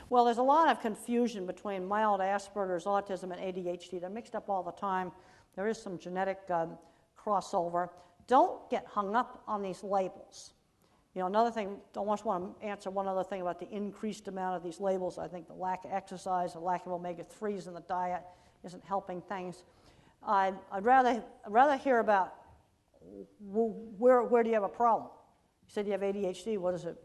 D: Well, there's a lot of confusion between mild Asperger's, autism, and ADHD. They're mixed up all the time. There is some genetic crossover. Don't get hung up on these labels. You know, another thing, I almost want to answer one other thing about the increased amount of these labels. I think the lack of exercise, the lack of omega-3s in the diet isn't helping things. I'd rather hear about where do you have a problem? You said you have ADHD. What is it?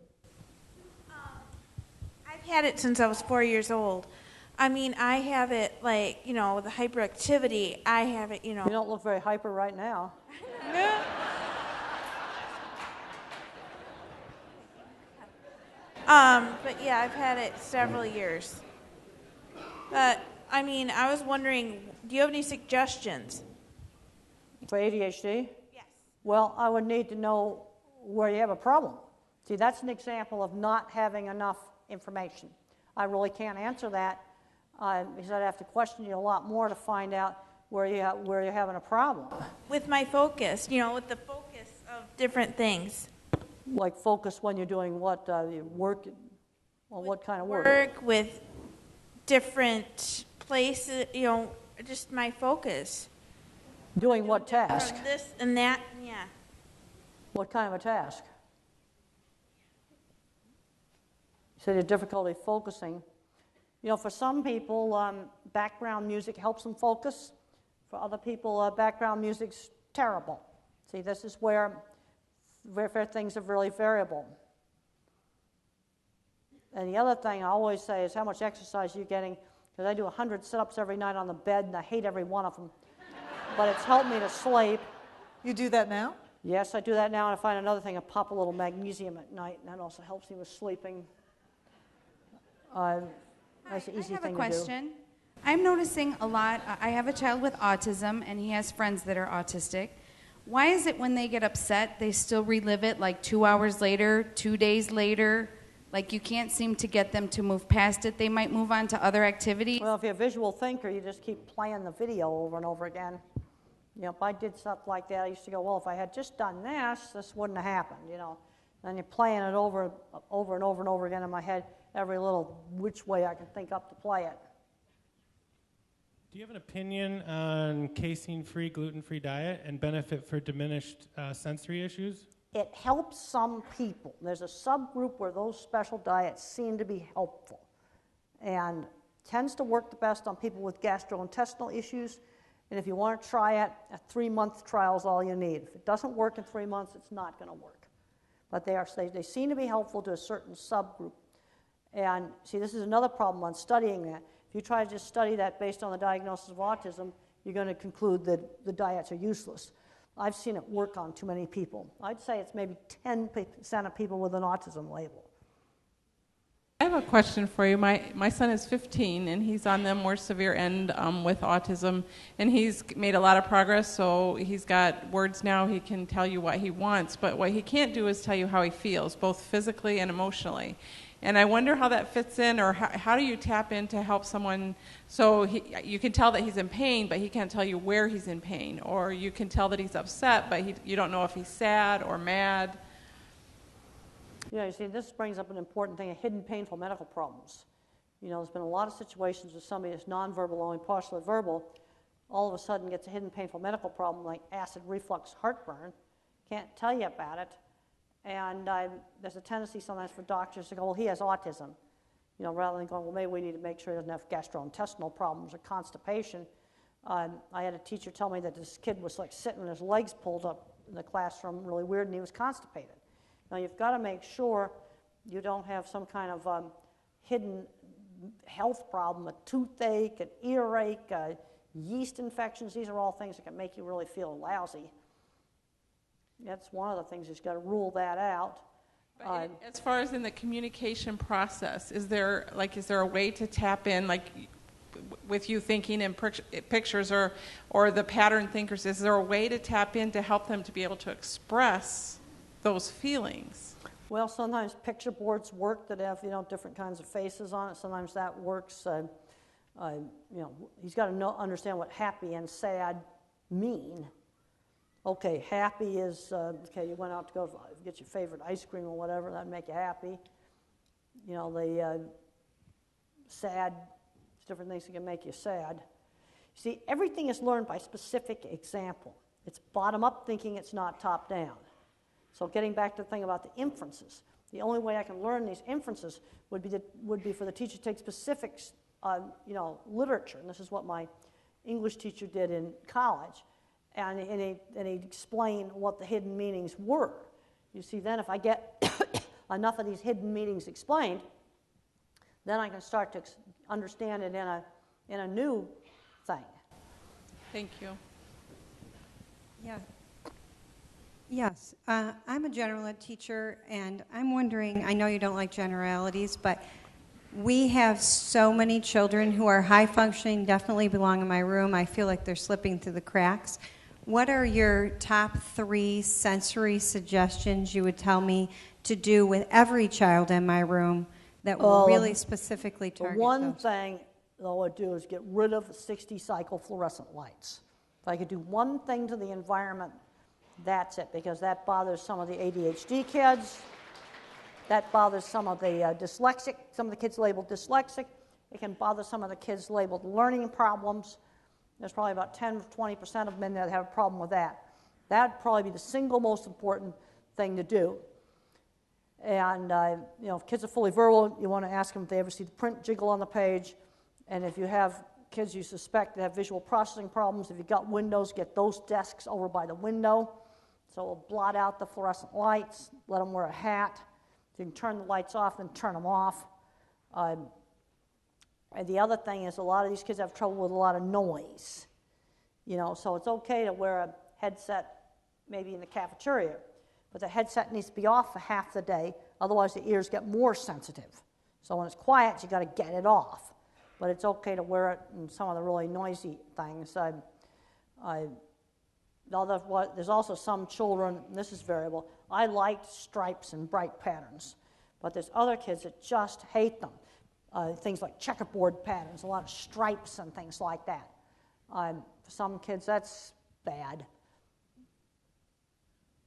M: I've had it since I was 4 years old. I mean, I have it like, you know, the hyperactivity. I have it, you know.
D: You don't look very hyper right now.
M: But yeah, I've had it several years. But, I mean, I was wondering, do you have any suggestions?
D: For ADHD?
M: Yes.
D: Well, I would need to know where you have a problem. See, that's an example of not having enough information. I really can't answer that because I'd have to question you a lot more to find out where you're having a problem.
M: With my focus, you know, with the focus of different things.
D: Like focus when you're doing what? Work? Well, what kind of work?
M: Work with different places, you know, just my focus.
D: Doing what task?
M: This and that, yeah.
D: What kind of a task? You said you have difficulty focusing. You know, for some people, background music helps them focus. For other people, background music's terrible. See, this is where things are really variable. And the other thing I always say is how much exercise you're getting, because I do 100 sit-ups every night on the bed, and I hate every one of them. But it's helped me to sleep.
C: You do that now?
D: Yes, I do that now, and I find another thing, I pop a little magnesium at night, and that also helps me with sleeping. That's an easy thing to do.
N: I have a question. I'm noticing a lot, I have a child with autism, and he has friends that are autistic. Why is it when they get upset, they still relive it like 2 hours later, 2 days later? Like you can't seem to get them to move past it. They might move on to other activities.
D: Well, if you're a visual thinker, you just keep playing the video over and over again. You know, if I did stuff like that, I used to go, well, if I had just done this wouldn't have happened, you know. And you're playing it over and over and over again in my head, every little which way I can think up to play it.
O: Do you have an opinion on casein-free, gluten-free diet and benefit for diminished sensory issues?
D: It helps some people. There's a subgroup where those special diets seem to be helpful and tends to work the best on people with gastrointestinal issues. And if you want to try it, a 3-month trial is all you need. If it doesn't work in 3 months, it's not going to work. But they seem to be helpful to a certain subgroup. And see, this is another problem on studying that. If you try to just study that based on the diagnosis of autism, you're going to conclude that the diets are useless. I've seen it work on too many people. I'd say it's maybe 10% of people with an autism label.
P: I have a question for you. My son is 15, and he's on the more severe end with autism, and he's made a lot of progress, so he's got words now. He can tell you what he wants, but what he can't do is tell you how he feels, both physically and emotionally. And I wonder how that fits in, or how do you tap in to help someone so you can tell that he's in pain, but he can't tell you where he's in pain, or you can tell that he's upset, but you don't know if he's sad or mad.
D: Yeah, you see, this brings up an important thing, hidden painful medical problems. You know, there's been a lot of situations where somebody that's nonverbal, only partially verbal, all of a sudden gets a hidden painful medical problem like acid reflux heartburn, can't tell you about it. And there's a tendency sometimes for doctors to go, well, he has autism. You know, rather than going, well, maybe we need to make sure he doesn't have gastrointestinal problems or constipation. I had a teacher tell me that this kid was like sitting with his legs pulled up in the classroom, really weird, and he was constipated. Now, you've got to make sure you don't have some kind of hidden health problem, a toothache, an earache, yeast infections. These are all things that can make you really feel lousy. That's one of the things. You've got to rule that out.
P: As far as in the communication process, is there a way to tap in, like with you thinking in pictures or the pattern thinkers, is there a way to tap in to help them to be able to express those feelings?
D: Well, sometimes picture boards work that have different kinds of faces on it. Sometimes that works. He's got to understand what happy and sad mean. Okay, happy is okay. You went out to go get your favorite ice cream or whatever. That'd make you happy. The sad. Different things that can make you sad. See, everything is learned by specific example. It's bottom-up thinking, it's not top-down. So getting back to the thing about the inferences, the only way I can learn these inferences would be for the teacher to take specific literature, and this is what my English teacher did in college, and he'd explain what the hidden meanings were. You see, then if I get enough of these hidden meanings explained, then I can start to understand it in a new thing.
P: Thank you.
Q: Yeah. Yes, I'm a general ed teacher, and I'm wondering, I know you don't like generalities, but we have so many children who are high functioning, definitely belong in my room. I feel like they're slipping through the cracks. What are your top 3 sensory suggestions you would tell me to do with every child in my room that will really specifically target
D: the one
Q: those?
D: thing that I would do is get rid of 60-cycle fluorescent lights. If I could do one thing to the environment, that's it, because that bothers some of the ADHD kids. That bothers some of the dyslexic, some of the kids labeled dyslexic. It can bother some of the kids labeled learning problems. There's probably about 10 to 20% of men that have a problem with that. That'd probably be the single most important thing to do. And, if kids are fully verbal, you want to ask them if they ever see the print jiggle on the page. And if you have kids you suspect that have visual processing problems, if you've got windows, get those desks over by the window. So we'll blot out the fluorescent lights, let them wear a hat. You can turn the lights off and turn them off. And the other thing is a lot of these kids have trouble with a lot of noise. So it's okay to wear a headset maybe in the cafeteria. But the headset needs to be off for half the day, otherwise the ears get more sensitive. So when it's quiet, you got to get it off. But it's okay to wear it in some of the really noisy things. There's also some children, and this is variable, I liked stripes and bright patterns. But there's other kids that just hate them. Things like checkerboard patterns, a lot of stripes and things like that. For some kids, that's bad.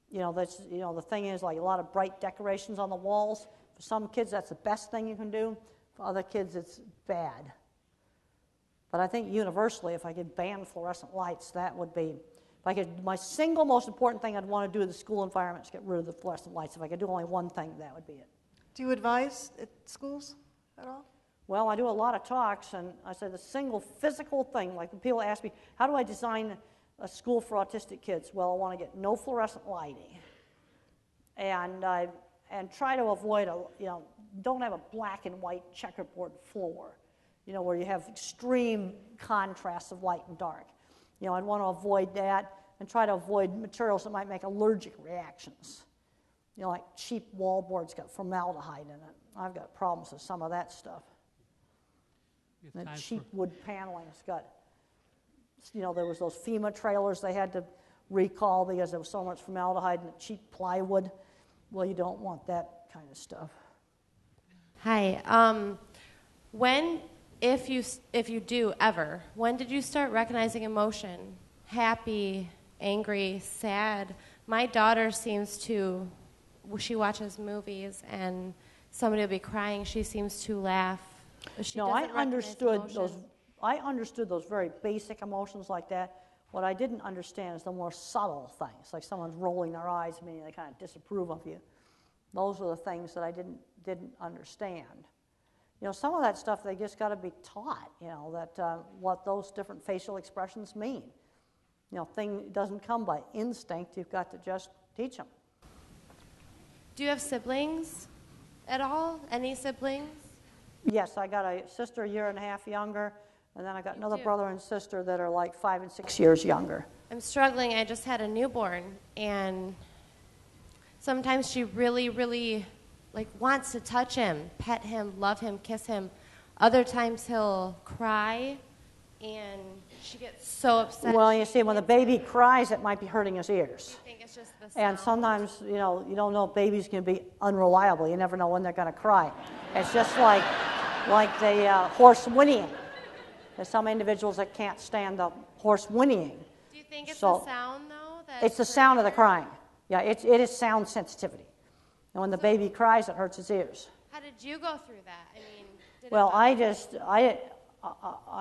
D: The thing is, like a lot of bright decorations on the walls. For some kids, that's the best thing you can do. For other kids, it's bad. But I think universally, if I could ban fluorescent lights, that would be, my single most important thing I'd want to do in the school environment is get rid of the fluorescent lights. If I could do only one thing, that would be it.
C: Do you advise at schools at all?
D: Well, I do a lot of talks, and I say the single physical thing, like when people ask me, how do I design a school for autistic kids? Well, I want to get no fluorescent lighting, and try to avoid don't have a black and white checkerboard floor, where you have extreme contrasts of light and dark. I'd want to avoid that and try to avoid materials that might make allergic reactions. Like cheap wallboard's got formaldehyde in it. I've got problems with some of that stuff. That cheap wood paneling's got, there was those FEMA trailers they had to recall because there was so much formaldehyde in the cheap plywood. Well, you don't want that kind of stuff.
R: Hi. If you do ever, when did you start recognizing emotion? Happy, angry, sad? My daughter seems to, she watches movies and somebody will be crying, she seems to laugh.
D: I understood those very basic emotions like that. What I didn't understand is the more subtle things, like someone's rolling their eyes, meaning they kind of disapprove of you. Those are the things that I didn't understand. Some of that stuff they just got to be taught. That what those different facial expressions mean. Thing doesn't come by instinct. You've got to just teach them.
R: Do you have siblings at all? Any siblings?
D: Yes, I got a sister a year and a half younger, and then I got another brother and sister that are like 5 and 6 years younger.
R: I'm struggling. I just had a newborn, and sometimes she really, really like wants to touch him, pet him, love him, kiss him. Other times he'll cry, and she gets so upset.
D: Well, you see, when the baby cries, it might be hurting his ears.
R: I think it's just the sound.
D: And sometimes, you don't know if babies can be unreliable. You never know when they're going to cry. It's just like the horse whinnying. There's some individuals that can't stand the horse whinnying.
R: Do you think it's the sound, though?
D: It's the sound of the crying. Yeah, it is sound sensitivity. And when the baby cries, it hurts his ears.
R: How did you go through that? I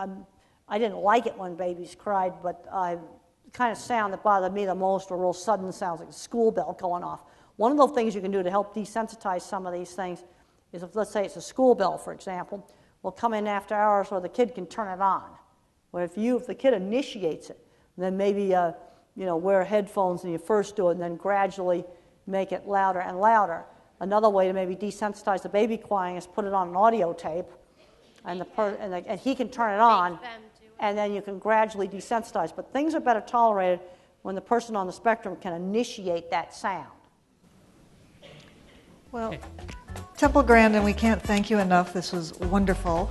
R: mean,
D: I didn't like it when babies cried, but the kind of sound that bothered me the most were real sudden sounds, like a school bell going off. One of the things you can do to help desensitize some of these things is if, let's say it's a school bell, for example, we'll come in after hours where the kid can turn it on. Where if the kid initiates it, then maybe wear headphones when you first do it, and then gradually make it louder and louder. Another way to maybe desensitize the baby crying is put it on an audio tape, and he can turn it on, and then you can gradually desensitize. But things are better tolerated when the person on the spectrum can initiate that sound.
C: Well, Temple Grandin, we can't thank you enough. This was wonderful.